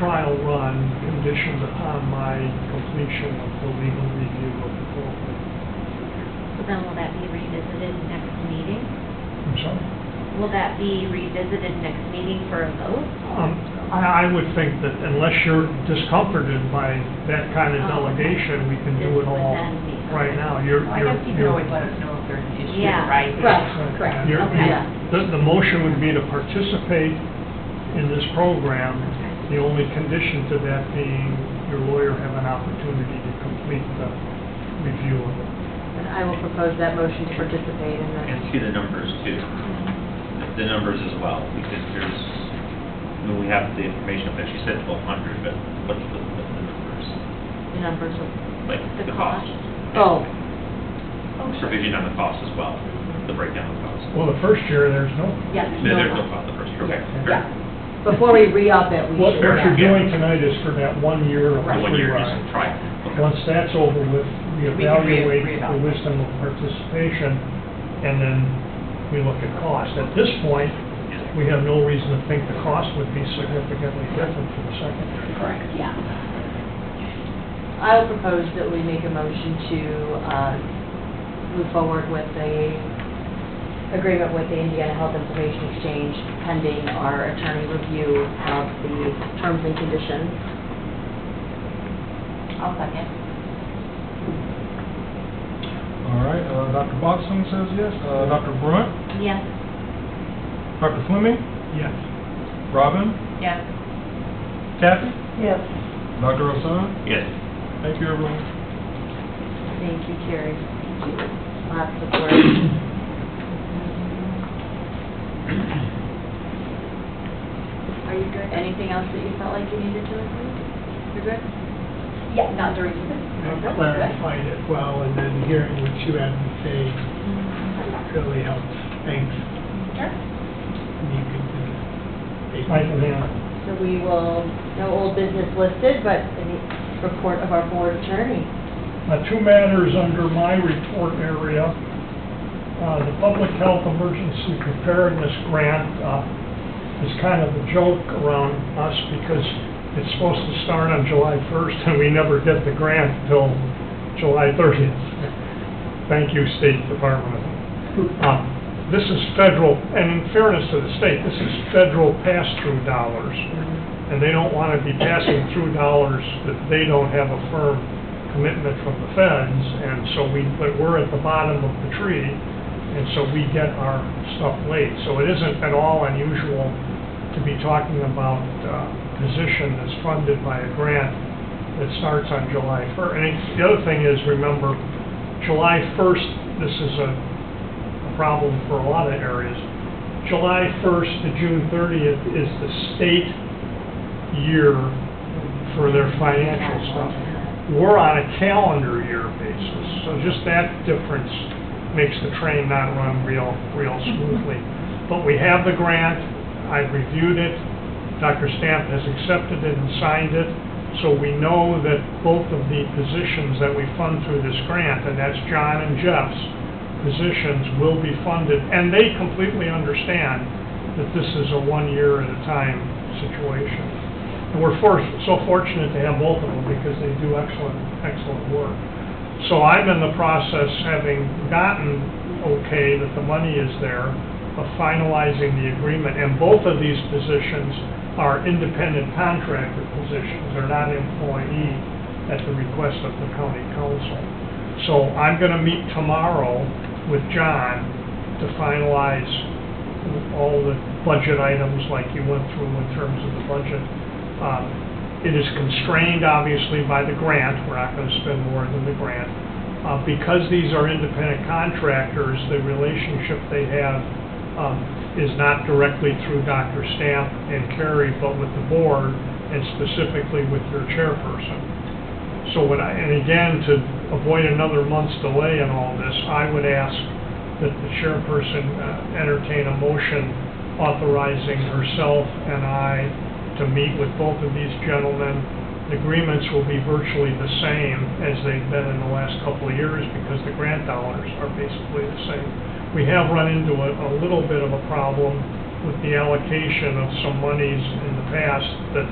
trial run conditioned upon my completion of the legal review of the program. So then will that be revisited next meeting? I'm sorry? Will that be revisited next meeting for a vote? I would think that unless you're discomforted by that kind of delegation, we can do it all right now. I guess you can always let us know if there's an issue, Yeah. right? Correct. You're- Okay. The motion would be to participate in this program. The only condition to that being your lawyer have an opportunity to complete the review of it. And I will propose that motion to participate in And this. see the numbers too, the numbers as well, because we have the information, but she said 1,200, but what's the numbers? The numbers of, Like The the cost? oh, Provision on the cost as well, the breakdown of the cost. Well, the first year, there's no, yes. There's no cost the first year, okay. Yeah. Before we re-up it, we what should. you're yeah. doing tonight is for that 1 year of The 1 free year, ride. just try it. Okay. Once that's over with, we We can evaluate the reevaluate. wisdom of participation, and then we look at cost. At this point, we have no reason to think the cost would be significantly different for the second year. Correct, yeah. I will propose that we make a motion to move forward with a agreement with the Indiana Health Information Exchange pending our attorney review of the terms and conditions. I'll second. All right, Dr. Botson says yes. Dr. Brunt? Yes. Dr. Fleming? Yes. Robin? Yes. Kathy? Yes. Dr. Hassan? Yes. Thank you, everyone. Thank you, Carrie. Lots of support. Are you good? Anything else that you felt like you needed to include? You're good? Yeah, not during the I clarified it well, and then hearing what you had to say really helps. Thanks. Sure. And you could do it. I can handle. So we will, no old business listed, but the report of our board attorney. 2 matters under my report area. The Public Health Emergency Preparedness Grant is kind of a joke around us because it's supposed to start on July 1st and we never get the grant till July 30th. Thank you, State Department. This is federal, and in fairness to the state, this is federal pass-through dollars. And they don't want to be passing through dollars that they don't have a firm commitment from the feds, and so but we're at the bottom of the tree, and so we get our stuff late. So it isn't at all unusual to be talking about a position that's funded by a grant that starts on July 1st. And the other thing is, remember, July 1st, this is a problem for a lot of areas. July 1st to June 30th is the state year for their financial stuff. We're on a calendar year basis, so just that difference makes the train not run real smoothly. But we have the grant, I've reviewed it, Dr. Stamp has accepted it and signed it, so we know that both of the positions that we fund through this grant, and that's John and Jeff's positions, will be funded, and they completely understand that this is a 1 year at a time situation. And we're so fortunate to have both of them because they do excellent work. So I'm in the process, having gotten okay that the money is there, of finalizing the agreement, and both of these positions are independent contractor positions. They're not employee at the request of the county council. So I'm going to meet tomorrow with John to finalize all the budget items like you went through in terms of the budget. It is constrained, obviously, by the grant. We're not going to spend more than the grant. Because these are independent contractors, the relationship they have is not directly through Dr. Stamp and Carrie, but with the board, and specifically with your chairperson. So and again, to avoid another month's delay in all this, I would ask that the chairperson entertain a motion authorizing herself and I to meet with both of these gentlemen. The agreements will be virtually the same as they've been in the last couple of years because the grant dollars are basically the same. We have run into a little bit of a problem with the allocation of some monies in the past that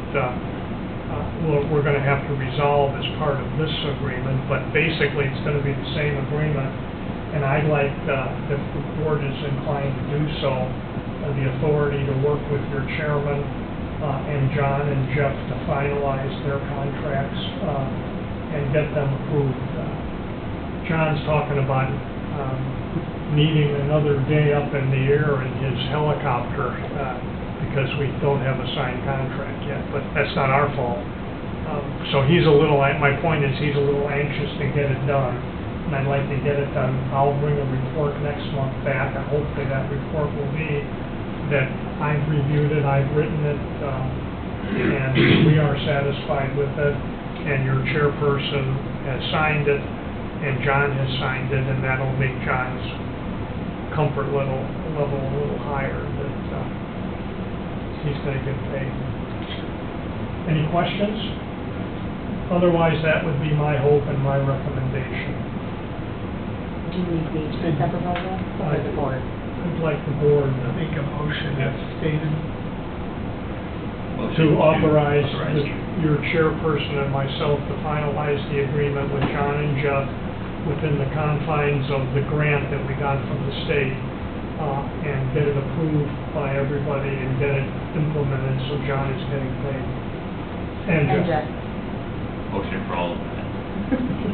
we're going to have to resolve as part of this agreement, but basically it's going to be the same agreement. And I'd like, if the board is inclined to do so, the authority to work with your chairman and John and Jeff to finalize their contracts and get them approved. John's talking about needing another day up in the air in his helicopter because we don't have a signed contract yet, but that's not our fault. So he's my point is he's a little anxious to get it done, and I'd like to get it done. I'll bring a report next month back, and hopefully that report will be that I've reviewed it, I've written it, and we are satisfied with it, and your chairperson has signed it, and John has signed it, and that'll make John's comfort level a little higher that he's going to get paid. Any questions? Otherwise, that would be my hope and my recommendation. Do you need me to accept the proposal or the board? I'd like the board to Make a motion as stated. to authorize your chairperson and myself to finalize the agreement with John and Jeff within the confines of the grant that we got from the state, and get it approved by everybody and get it implemented so John is getting paid. And Jeff. Motion for all of that.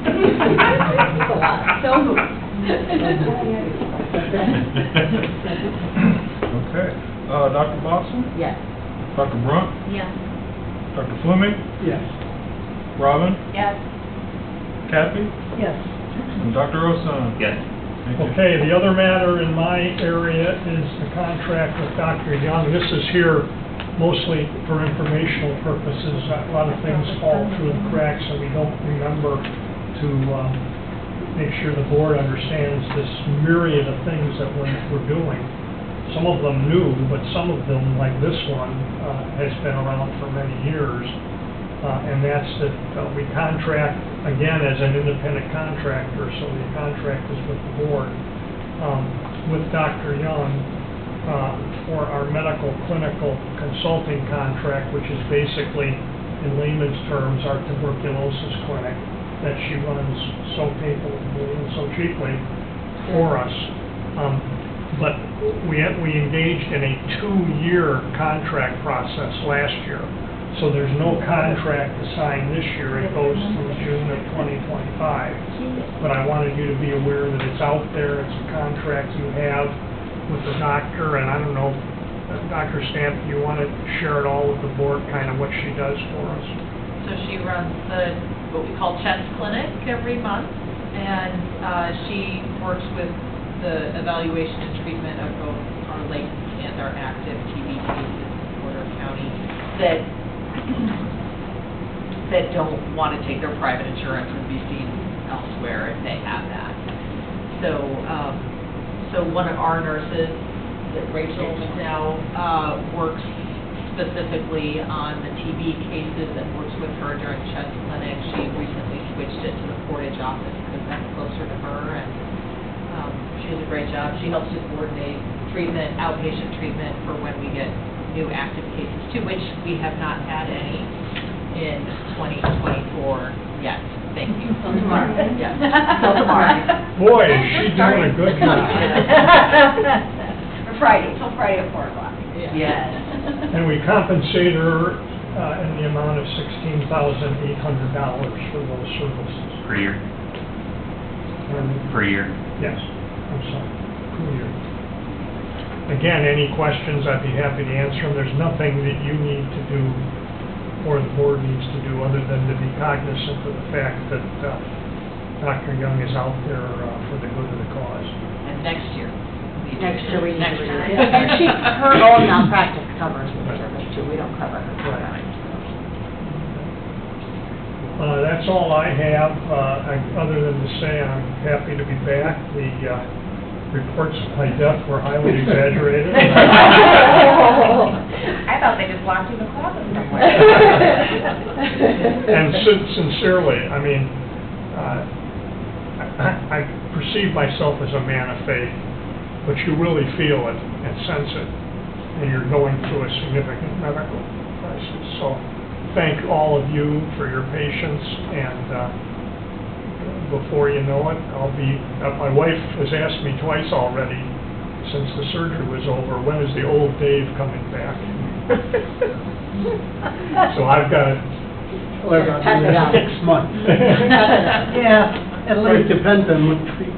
That's a lot. So moved. Okay. Dr. Boston? Yes. Dr. Brunt? Yes. Dr. Fleming? Yes. Robin? Yes. Kathy? Yes. And Dr. Osan? Yes. Thank you. Okay, the other matter in my area is the contract with Dr. Young. This is here mostly for informational purposes. A lot of things fall through the cracks and we don't remember to make sure the board understands this myriad of things that we're doing. Some of them new, but some of them, like this one, has been around for many years. And that's that we contract, again, as an independent contractor, so the contract is with the board, with Dr. Young for our medical clinical consulting contract, which is basically, in layman's terms, our tuberculosis clinic that she runs so capably and so cheaply for us. But we engaged in a 2-year contract process last year. So there's no contract to sign this year. It goes through June of 2025. But I wanted you to be aware that it's out there. It's a contract you have with the doctor. And I don't know, Dr. Stamp, do you want to share it all with the board, kind of what she does for us? So she runs what we call chest clinic every month, And she works with the evaluation and treatment of both our latent and our active TB cases in Porter County that don't want to take their private insurance and be seen elsewhere if they have that. So one of our nurses, Rachel now, works specifically on the TB cases and works with her during Chet's clinic. She recently switched it to the Portage office because that's closer to her, and she does a great job. She helps to coordinate treatment, outpatient treatment for when we get new active cases, to which we have not had any in 2024 yet. Thank you. Till tomorrow. Yes. Till tomorrow. Boy, is she doing a good job. Friday, till Friday at 4 o'clock. Yes. And we compensate her in the amount of $16,800 for those services. Per year, And- per year. Yes, I'm sorry, per year. Again, any questions, I'd be happy to answer them. There's nothing that you need to do or the board needs to do other than to be cognizant of the fact that Dr. Young is out there for the good of the cause. And next year. Next year we need Next to year. review it. And her own malpractice covers the service too, we don't cover her. Right. That's all I have, other than to say I'm happy to be back. The reports of my death were highly exaggerated. I thought they just locked you in the closet somewhere. And sincerely, I mean, I perceive myself as a man of faith, but you really feel it and sense it, and you're going through a significant medical crisis. So thank all of you for your patience, and before you know it, I'll be, my wife has asked me twice already since the surgery was over, when is the old Dave coming back? So I've got it. Well, about Pass it on. 6 months. Yeah, at But it least, depends on what treatment.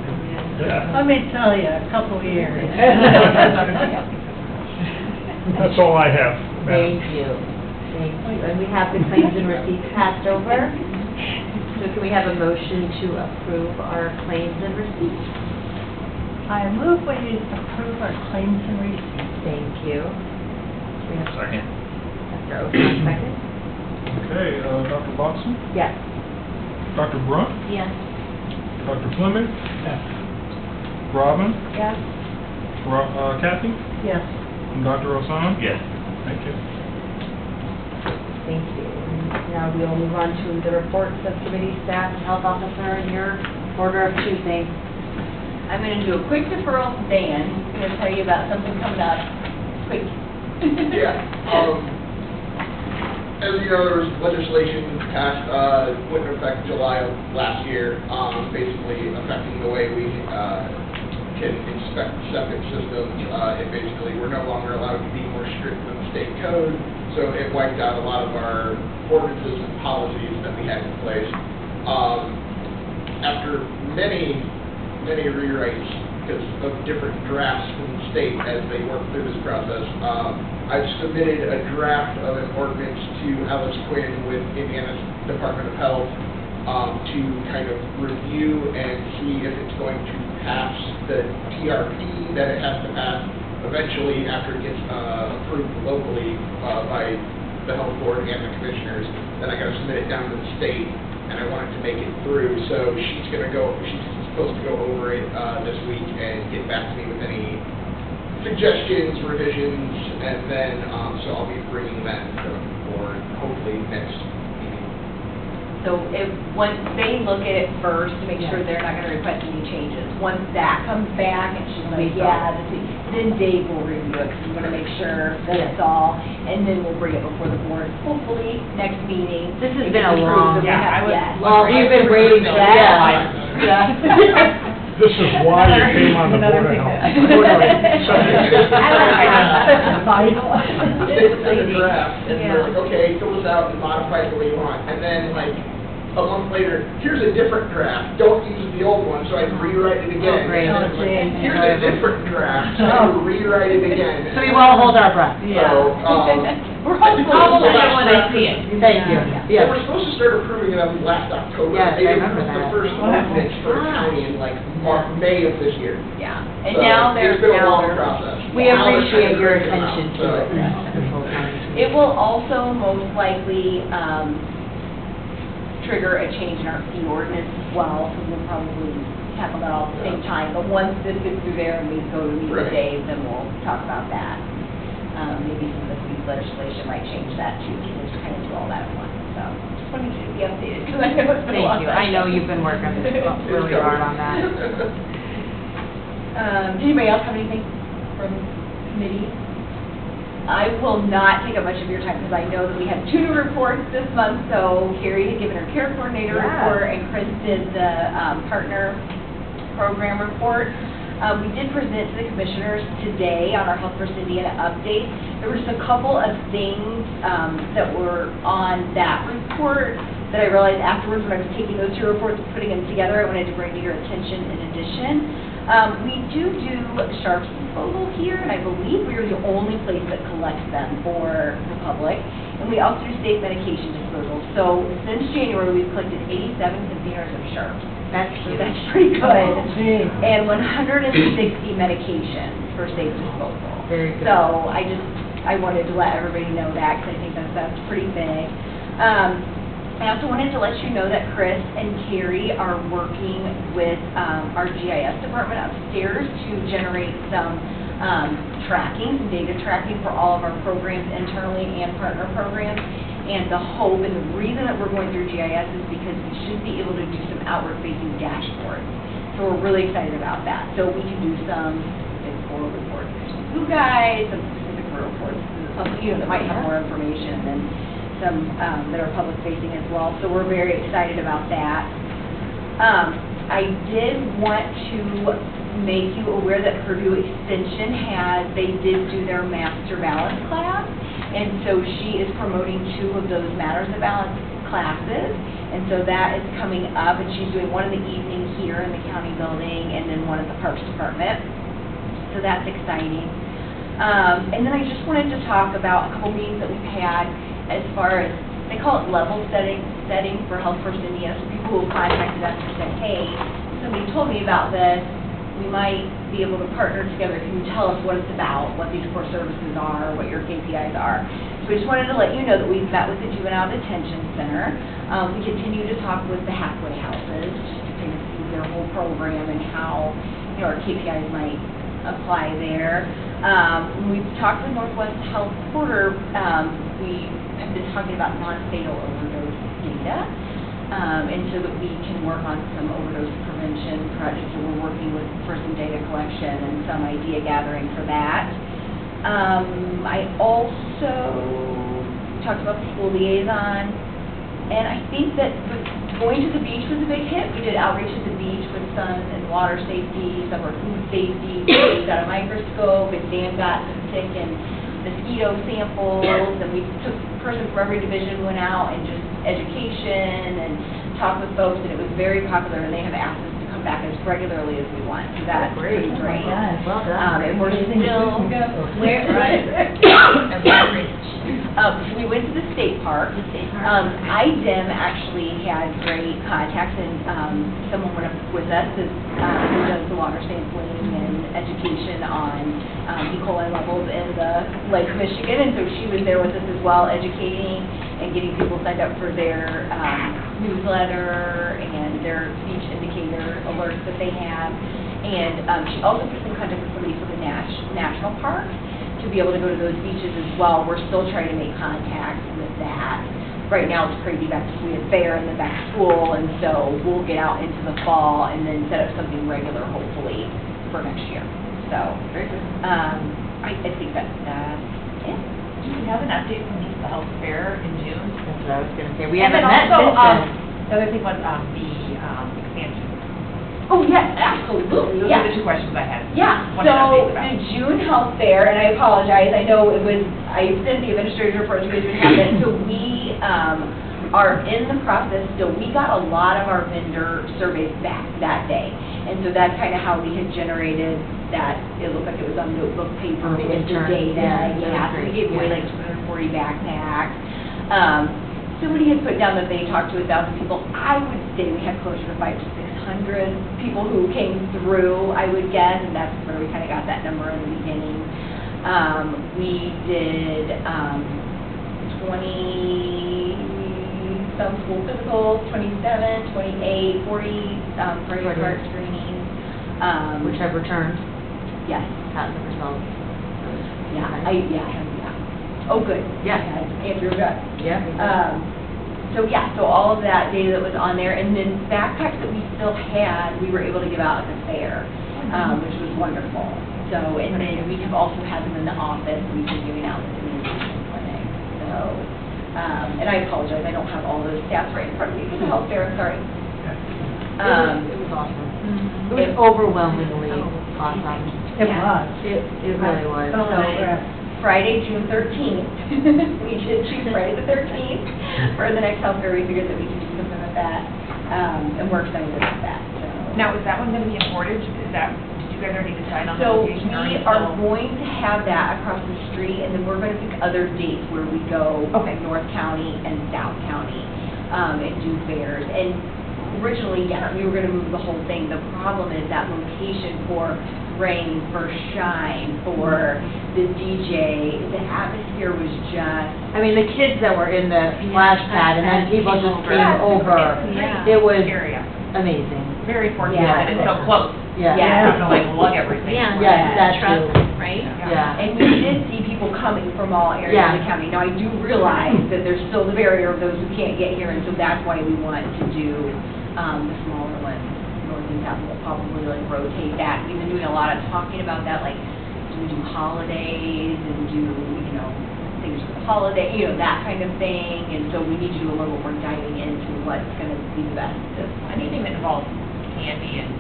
Yeah. let me tell you, a couple of years. That's all I have, Madam. Thank you, thank you. And we have the claims and receipts passed over. So can we have a motion to approve our claims and receipts? I move we approve our claims and receipts. Thank you. We have Second. Dr. Oshon, second? Okay, Dr. Watson, Yes. Dr. Brunt, Yes. Dr. Fleming, Robin, Yes. Kathy, Yes. and Dr. Osan. Yes. Thank you. Thank you. And now we'll move on to the reports of committee staff and health officer in your order of choosing. I'm gonna do a quick deferral to Dan, he's gonna tell you about something coming up, quick. Yeah, as you know, there was legislation passed, went into effect July of last year, basically affecting the way we, can inspect septic systems. It basically, we're no longer allowed to be more strict than the state code, so it wiped out a lot of our ordinances and policies that we had in place. After many rewrites, because of different drafts from the state as they work through this process, I've submitted a draft of an ordinance to Alice Quinn with Indiana's Department of Health to kind of review and see if it's going to pass the TRP that it has to pass eventually after it gets approved locally by the health board and the commissioners. Then I got to submit it down to the state, and I want it to make it through. So she's supposed to go over it this week and get back to me with any suggestions, revisions, and then so I'll be bringing that to the board hopefully next meeting. So once they look at it first to make sure they're not gonna request any changes, once that comes back and she's like, yeah, then Dave will review it, because we wanna make sure that it's all, and then we'll bring it before the board, hopefully next meeting. This has If been it's a approved, long- if we Yeah, have- I was yes. Well, we've been waiting for that. Yeah. This is why you came on the Board of Health. It's a draft, and they're like, okay, fill this out and modify it the way you want. And then like a month later, here's a different draft, don't use the old one, so I can rewrite it again. Oh, great. And then, like, here's a different draft, so I can rewrite it again. So we will hold our breath. So, We're hopeful. Hopefully when I see it. Thank you. Yeah. Yes. Well, we're supposed to start approving them last October. Yes, I They remember approved the that. first ordinance for the county in like May of this year. Yeah, and So, now they're. It's been a now long they're- process. We Now they're appreciate kind of your cranking them out, attention to so. it, this whole time. It will also most likely, trigger a change in our fee ordinance as well, so we'll probably tackle that all at the same time. But once this gets through there and we go to meet with Right. Dave, then we'll talk about that. Maybe some of the fee legislation might change that too, because we're kind of do all that at once, so. Just wanted you to be updated, because I know it's been a lot. Thank you. I know you've been working really hard on that. Did anybody else have anything from committee? I will not take up much of your time, because I know that we have 2 new reports this month, so Carrie had given her care coordinator Yeah. report, and Chris did the partner program report. We did present to the commissioners today on our Health First Indiana update. There were just a couple of things that were on that report that I realized afterwards when I was taking those 2 reports and putting them together, I wanted to bring to your attention in addition. We do sharps disposal here, and I believe we are the only place that collects them for the public. And we also do safe medication disposal. So since January, we've collected 87 containers of sharps. That's So huge. that's pretty good. Gee. And 160 medications for safe disposal. Very good. So I wanted to let everybody know that, because I think that's pretty big. I also wanted to let you know that Chris and Carrie are working with our GIS department upstairs to generate some tracking, some data tracking for all of our programs internally and partner programs. And the hope and the reason that we're going through GIS is because we should be able to do some outward-facing dashboards. So we're really excited about that. So we can do some oral reports to you guys, some specific reports to the public, that might have more information, and then some that are public-facing as well. So we're very excited about that. I did want to make you aware that Purdue Extension they did do their Master Balance class, and so she is promoting 2 of those Matters of Balance classes, and so that is coming up, and she's doing one in the evening here in the county building, and then one at the Parks Department, so that's exciting. And then I just wanted to talk about a couple meetings that we've had as far as, they call it level setting for Health First Indiana, so people who have contacted us and said, hey, somebody told me about this, we might be able to partner together. Can you tell us what it's about, what these core services are, what your KPIs are? So we just wanted to let you know that we've met with the Juvenile Detention Center. We continue to talk with the halfway houses, just to kind of see their whole program and how, our KPIs might apply there. When we've talked with Northwest Health Porter, we have been talking about non-fatal overdose data. And so that we can work on some overdose prevention projects, and we're working for some data collection and some idea gathering for that. I also talked about the school liaison, and I think that going to the beach was a big hit. We did outreach at the beach with sun and water safety, some are food safety, we got a microscope, and Dan got some tick and mosquito samples, and we took a person from every division, went out and just education and talked with folks, and it was very popular, and they have asked us to come back as regularly as we want, so that's Great. pretty great. Well done. And we're still, Where- right. We went to the state park. IDEM actually had great contacts, and someone went up with us who does the water sampling and education on E. coli levels in the Lake Michigan, and so she was there with us as well, educating and getting people signed up for their newsletter and their beach indicator alerts that they have. And she also put us in contact with somebody from the national park to be able to go to those beaches as well. We're still trying to make contact with that. Right now it's crazy back to school, we have fair and then back to school, and so we'll get out into the fall and then set up something regular hopefully for next year. So, Very good. I think that's it. Do you have an update from the health fair in June? That's what I was gonna say. We And haven't then met also, since then. the other thing was, the expansion. Oh, yes, absolutely, Those yeah. are the 2 questions I had. Yeah, Wanted an so update about. the June health fair, and I apologize, I know I sent the administrative report, you guys would have it, so we are in the process still. We got a lot of our vendor surveys back that day, and so that's kind of how we had generated that. It looked like it was on notebook paper with the intern. data, Yeah, that was so we great. gave away Yeah. like 40 backpacks. Somebody had put down that they talked to 1,000 people. I would say we had closer to 500 to 600 people who came through, I would guess, and that's where we kind of got that number in the beginning. We did 20-some school physicals, 27, 28, 40 cardiac heart screenings. Which have returned, Yes. gotten the results. Yeah. Oh, good. Yeah. Andrew got. Yeah. So all of that data that was on there, and then backpacks that we still had, we were able to give out at the fair, which was wonderful. So, and then we have also had them in the office, we've been giving out at the immunization clinic. So, and I apologize, I don't have all those stats right in front of me for the health fair, I'm sorry. It was awesome. It was overwhelmingly awesome. It was. It really was. So, Friday, June 13th, we should choose Friday the 13th for the next health fair. We figured that we could do something with that, and we're excited about that, so. Now, is that one going to be in Portage? Did you guys already decide on the So location? we are going to have that across the street, and then we're going to pick other dates where we go North County and South County, and do fairs. And originally, yes, we were going to move the whole thing. The problem is that location for rain, for shine, for the DJ, the atmosphere was just. I mean, the kids that were in the splash pad and then people just came over. Yeah. It was Very, amazing. very fortunate Yeah. that it's so close. Yeah. Yeah. You can like lug everything. Yeah. Yes, that's Trust, true. right? Yeah. And we did see people coming from all areas Yeah. of the county. Now, I do realize that there's still the barrier of those who can't get here, and so that's why we want to do the smaller ones, North and South. We'll probably like rotate that. We've been doing a lot of talking about that, like, do we do holidays and do, things for the holiday, that kind of thing. And so we need to do a little more diving into what's going to be the best. Anything that involves candy and.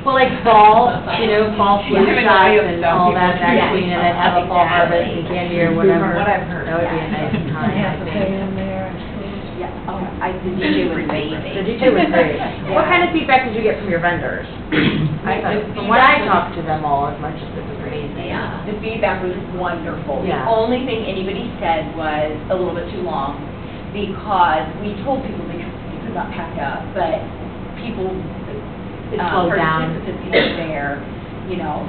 Well, like fall, fall Yeah. food shots and Yeah. all that Yeah. between, and then have a fall harvest and candy or whatever. What I've heard. That would be a nice time, You I have to think. pay in there. Yeah, the DJ was amazing. The DJ was great. What kind of feedback did you get from your vendors? From what I talked to them all, as much as it was amazing. Yeah, the feedback was wonderful. Yeah. The only thing anybody said was a little bit too long, because we told people they could not pack up, but people, It slowed down. participants weren't there,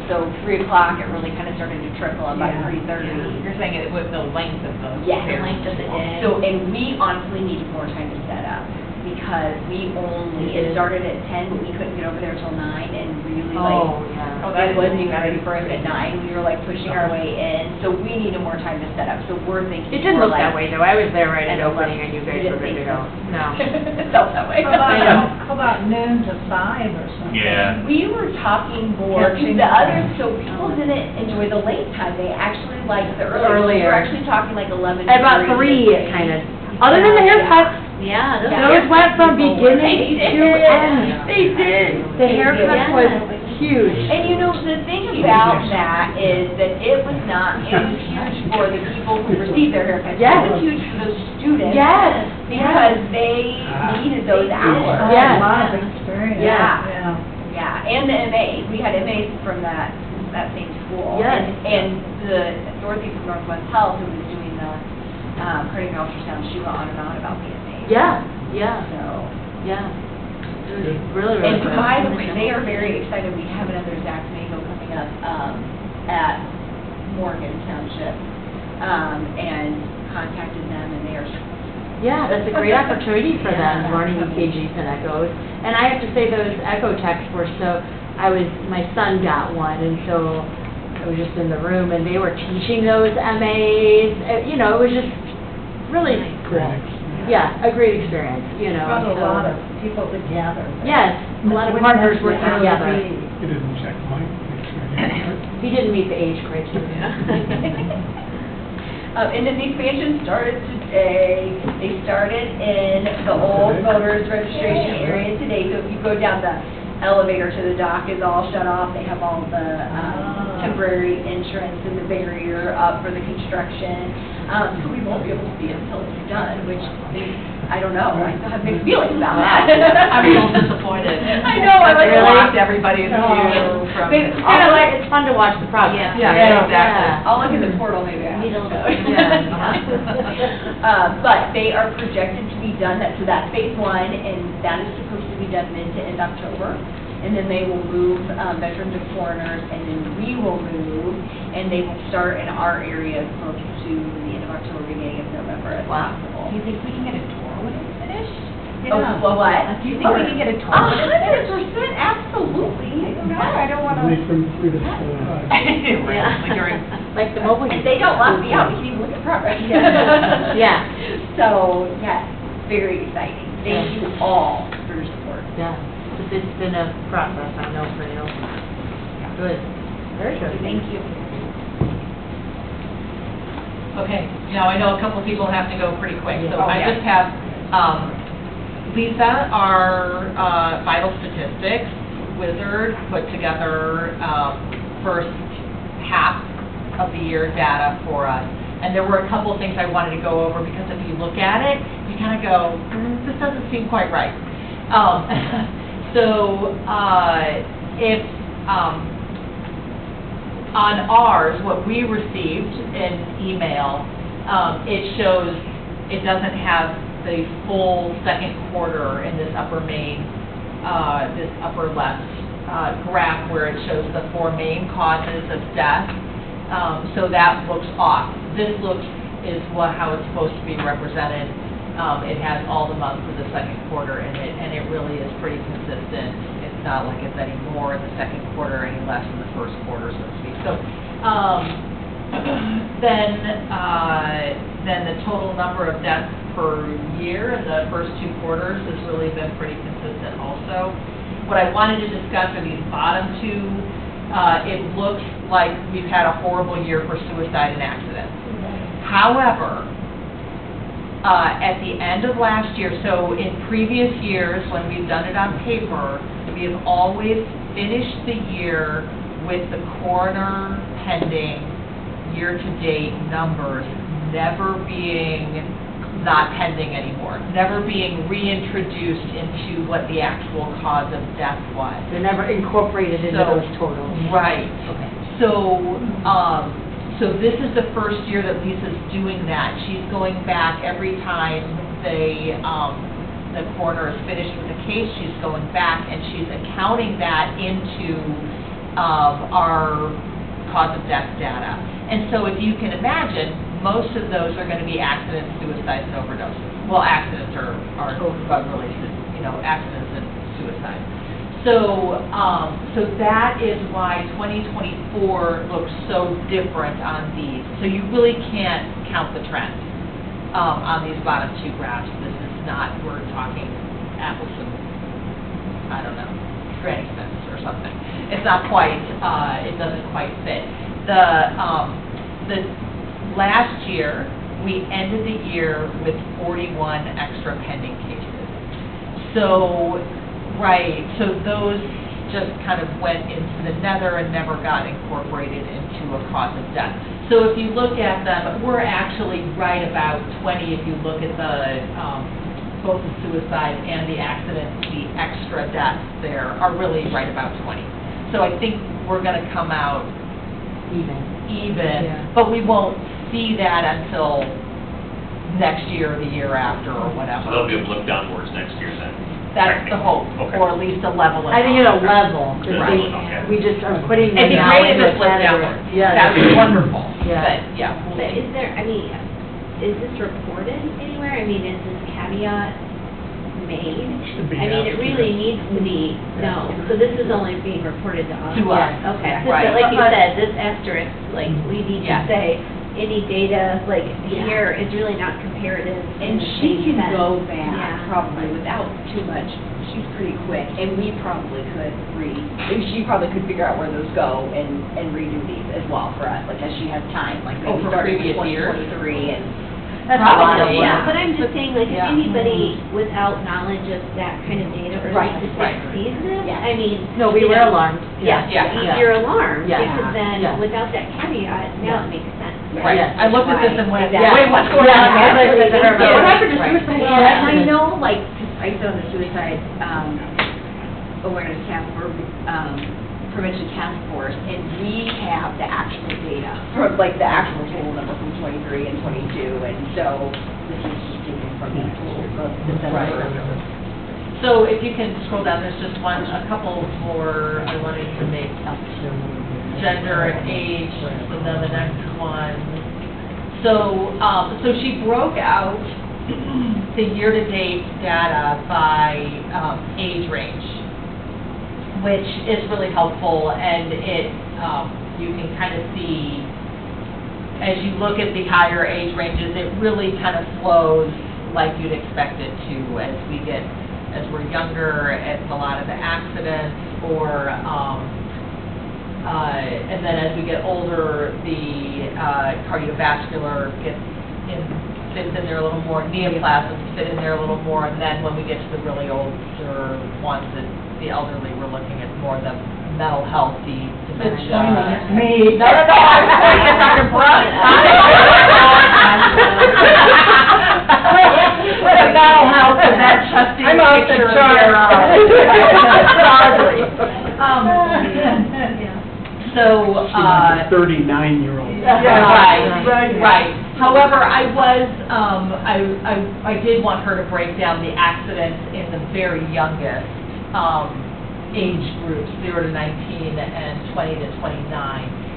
so 3 o'clock, it really kind of started to trickle up by Yeah. 3:30. You're saying it was the length of the. Yes. The length of the day. So, and we honestly needed more time to set up, because it started at 10, but we couldn't get over there till 9, and really Oh, yeah. it wasn't even ready for us at 9, we were like pushing our way in, so we needed more time to set up, so we're thinking. It didn't more look that like- way, though. I was there right at And opening, and you guys were good to go. No. It felt that way. How about noon to 5 or something? Yeah. We were talking more, because the others, so people didn't enjoy the late time, they actually liked the earlier. We Earlier. were actually talking like 11 to At about 3, it kind of, other than the haircuts, Yeah, those went from beginning to end. They did. The haircut was huge. And the thing about that is that it was huge for the people who received their haircuts. Yes. It was huge for those students. Yes. Because they needed those hours. Oh, Yes. a lot of experience. Yeah. Yeah. Yeah, and the MAs, we had MAs from that same school. Yes. And the Dorothy from Northwest Health, who was doing the cardiac ultrasound, she went on and on about the MAs. Yeah, So. yeah. It was really, really And good. by the way, they are very excited. We have another Zach Mago coming up at Morgan Township, and contacted them, and they are. Yeah, that's a great opportunity for them, learning EKGs and echoes. And I have to say, those echo techs were my son got one, and so I was just in the room, and they were teaching those MAs. It was just really cool. Yeah, a great experience, Brought a so- lot of people together. Yes, a lot of partners working together. You didn't check mine, make sure you did. He didn't meet the age criteria. And then the expansion started today. They started in the old voters registration area today. So if you go down the elevator to the dock is all shut off. They have all the temporary entrance and the barrier up for the construction. So we won't be able to see it until it's done, which I don't know. I still have mixed feelings about that. I'm a little disappointed. I know, I like Really? walked everybody's view from. It's kind of like, it's fun to watch the progress. Yeah, exactly. I'll look in the portal maybe. Need a little- But they are projected to be done, so that's phase one, and that is supposed to be done mid to end October. And then they will move veterans and foreigners, and then we will move, and they will start in our area close to the end of October, beginning of November as possible. Do you think we can get a tour when it's finished? Oh, well, what? Do you think we can get a tour when it's finished? 100%, absolutely. No, I don't want to. Only from 3 to 4. Right, like during, Like the mobile. If they don't lock me out, we can even look at progress. Yeah. So, yes, very exciting. Thank you all for your support. Yeah, it's been a process, I know, for you. Good, very good. Thank you. okay, now I know a couple people have to go pretty quick, so Oh, I yeah. just have, Lisa, our vital statistics wizard, put together first half of the year data for us. And there were a couple of things I wanted to go over, because if you look at it, you kind of go, this doesn't seem quite right. So if on ours, what we received in email, it shows it doesn't have the full second quarter in this upper main, this upper left graph where it shows the 4 main causes of death. So that looks off. This is how it's supposed to be represented. It has all the months of the second quarter in it, and it really is pretty consistent. It's not like it's any more in the second quarter, any less in the first quarter, so to speak. So then the total number of deaths per year in the first 2 quarters has really been pretty consistent also. What I wanted to discuss are these bottom two. It looks like we've had a horrible year for suicide and accidents. However, at the end of last year, so in previous years, when we've done it on paper, we have always finished the year with the coroner pending year-to-date numbers never being not pending anymore, never being reintroduced into what the actual cause of death was. They're never incorporated into So- those totals. Right. Okay. So this is the first year that Lisa's doing that. She's going back every time the coroner is finished with the case, she's going back and she's accounting that into our cause of death data. And so if you can imagine, most of those are going to be accidents, suicides, and overdoses. Well, accidents are drug-related, accidents and suicide. So that is why 2024 looks so different on these. So you really can't count the trend on these bottom two graphs. This is not, we're talking apples and, I don't know, Granny Smiths or something. It's not quite, it doesn't quite fit. The last year, we ended the year with 41 extra pending cases. So, right, so those just kind of went into the nether and never got incorporated into a cause of death. So if you look at them, we're actually right about 20 if you look at the both the suicide and the accidents, the extra deaths there are really right about 20. So I think we're going to come out even, Yeah. but we won't see that until next year or the year after or whatever. So there'll be a blip downwards next year then? That's the hope, Okay. or at least a level. I think it'll level, because Right, okay. we just are putting them It'd be now great if into a it flipped category. downward. Yeah. That would be wonderful, Yeah. but, yeah. we'll But see. is there, is this reported anywhere? I mean, is this caveat made? Should be I mean, it asked, really yes. needs to be known, so this is only being reported to us. To us, Okay, right. but like you said, this asterisk, like, we need to Yeah. say, any data, like, Yeah. here is really not comparative. in And the she same can sense. go Yeah. back probably without too much. She's pretty quick, and we probably could she probably could figure out where those go and redo these as well for us, like as she has time, like Oh, maybe for starting previous with years? 2023 and. That's a lot of Probably, work. Yeah, but I'm just saying, like, if Yeah. anybody without knowledge of that kind of data or Right, right. sees this, Yeah. I mean. No, we you were know, alarmed. Yeah, Yeah. you're alarmed, Yeah. because then, Yeah. without that caveat, now Yeah. it makes sense. Right, Yes. I looked at this and went, Exactly. wait, what's going Yeah, on here? I was like, Yeah. what happened to Right. suicide? Well, and I know, like, 'cause I saw the suicide, Awareness Task Force, Prevention Task Force, and we have the actual data, from like the actual total number from 23 and 22, and so this is just taken from that total of December. So if you can scroll down, there's just a couple more I wanted to make. Gender and age, and then the next one. So, so she broke out the year-to-date data by age range, which is really helpful, and it you can kind of see as you look at the higher age ranges, it really kind of flows like you'd expect it to as we're younger. It's a lot of the accidents, or and then as we get older, the cardiovascular fits in there a little more, neoplasms fit in there a little more, and then when we get to the really older ones, the elderly, we're looking at more of the mental health, the dementia. Me. No, I was pointing at Dr. Brunt. With the mental health and that trusty I'm off the picture chart. So, 39-year-old. Right. However, I did want her to break down the accidents in the very youngest age groups, 0 to 19 and 20 to 29.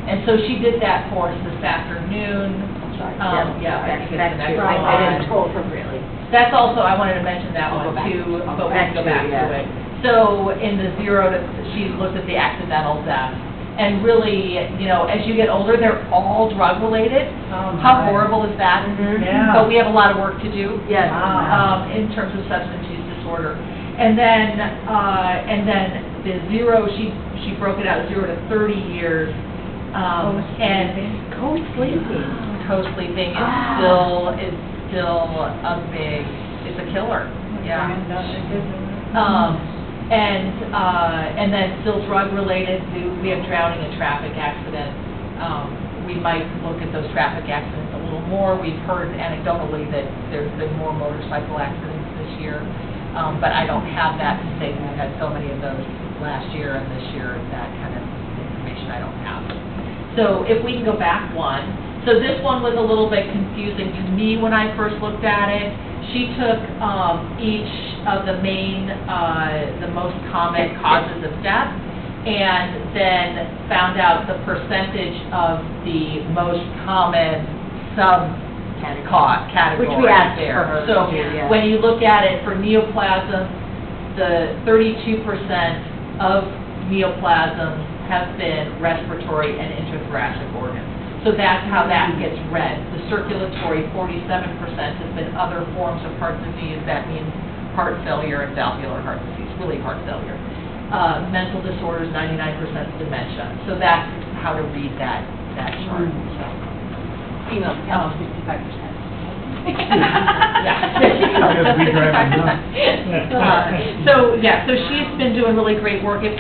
And so she did that for us this afternoon. I think it's the next one. I didn't scroll appropriately. That's also, I wanted to mention that one too, but we can go back to it. So in the 0 to, she looked at the accidental deaths. And really, as you get older, they're all drug-related. How horrible is that? Yeah. But we have a lot of work to do. Yes. In terms of substance use disorder. And then the 0, she broke it out 0 to 30 years. And Co-sleeping. co-sleeping is still a big, it's a killer. Yeah. And then still drug-related, we have drowning and traffic accidents. We might look at those traffic accidents a little more. We've heard anecdotally that there's been more motorcycle accidents this year, but I don't have that to say. We've had so many of those last year and this year, that kind of information I don't have. So if we can go back one. So this one was a little bit confusing to me when I first looked at it. She took each of the main, the most common causes of death, and then found out the percentage of the most common categories Which we asked there. for her So to do, yeah. when you look at it for neoplasms, the 32% of neoplasms have been respiratory and intrathoracic organs. So that's how that gets read. The circulatory, 47%, has been other forms of heart disease. That means heart failure and valvular heart disease, really heart failure. Mental disorders, 99% dementia. So that's how to read that chart. So. Females count 65%. Because we drive them nuts. So she's been doing really great work. If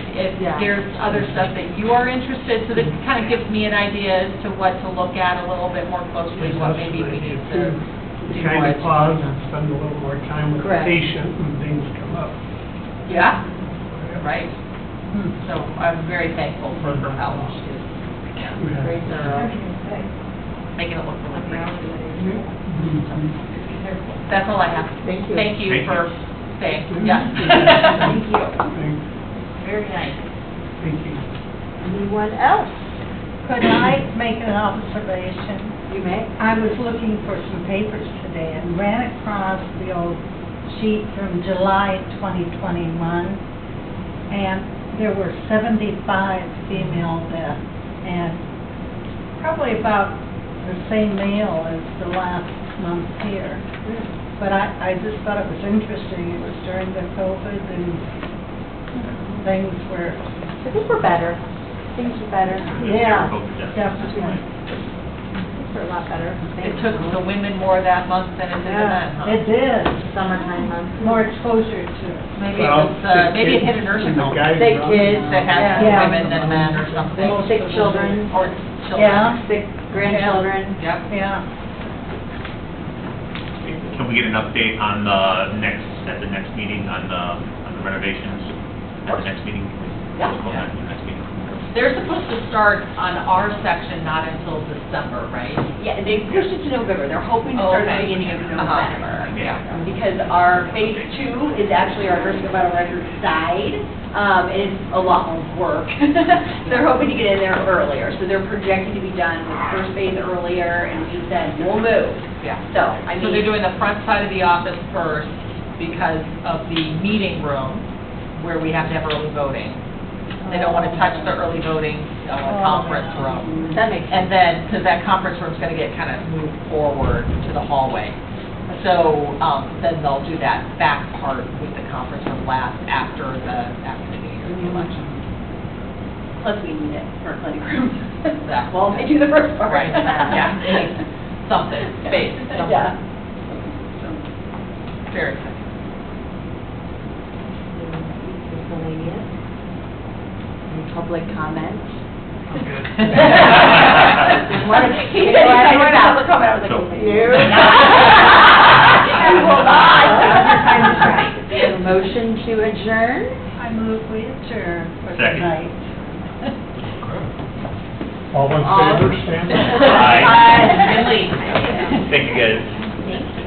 there's other stuff that you are interested, so this kind of gives me an idea as to what to look at a little bit more closely, what maybe we need to do Kind more. of pause and spend a little more time with the Correct. patient when things come up. Yeah, right. So I'm very thankful for her help. She's very thorough, making it look really pretty. That's all I have. Thank you. Thank you Thank for you. staying. Yeah. Thank you. Very nice. Thank you. Anyone else? Could I make an observation? You may. I was looking for some papers today and ran across the old sheet from July 2021, and there were 75 female deaths, and probably about the same male as the last month here. But I just thought it was interesting. It was during the COVID, and things were, I think we're better. Things are better. yeah, COVID deaths. definitely. Things are a lot better. It took the women more that month than it did the men, huh? It did. Summertime months. More exposure to it. Maybe Well, maybe it hit a nursing home. Sick kids That has more Yeah. women than men or something. Sick children. Or children. Yeah. Sick grandchildren. Yep. Yeah. Can we get an update on at the next meeting on the renovations? at the next meeting? Yeah. Postpone that to the next meeting. They're supposed to start on our section not until December, right? Yeah, they pushed it to November. They're hoping to start at the Okay. beginning of Uh-huh. November. Yeah. Because our phase 2 is actually our nursing and vital records side, and it's a lot more work. They're hoping to get in there earlier, so they're projecting to be done with the first phase earlier, and we said, we'll move. Yeah. So, I mean. So they're doing the front side of the office first because of the meeting room where we have to have early voting. They don't want to touch the early voting conference room. That makes sense. And then, because that conference room's going to get kind of moved forward to the hallway. So then they'll do that back part with the conference room last after the New Year's election. Plus, we need it for clinic rooms. Exactly. Well, they do the first part. Right, yeah, it needs something, space, somewhere. Yeah. Very exciting. Miscellaneous. Any public comment? I'm good. He said he went out for comment, I was like, So- okay. No. You will not. Your time is right. We have a motion to adjourn. I move we adjourn for Second. tonight. All in favor, stand up. Aye. Really? Thank you, guys. Thank you.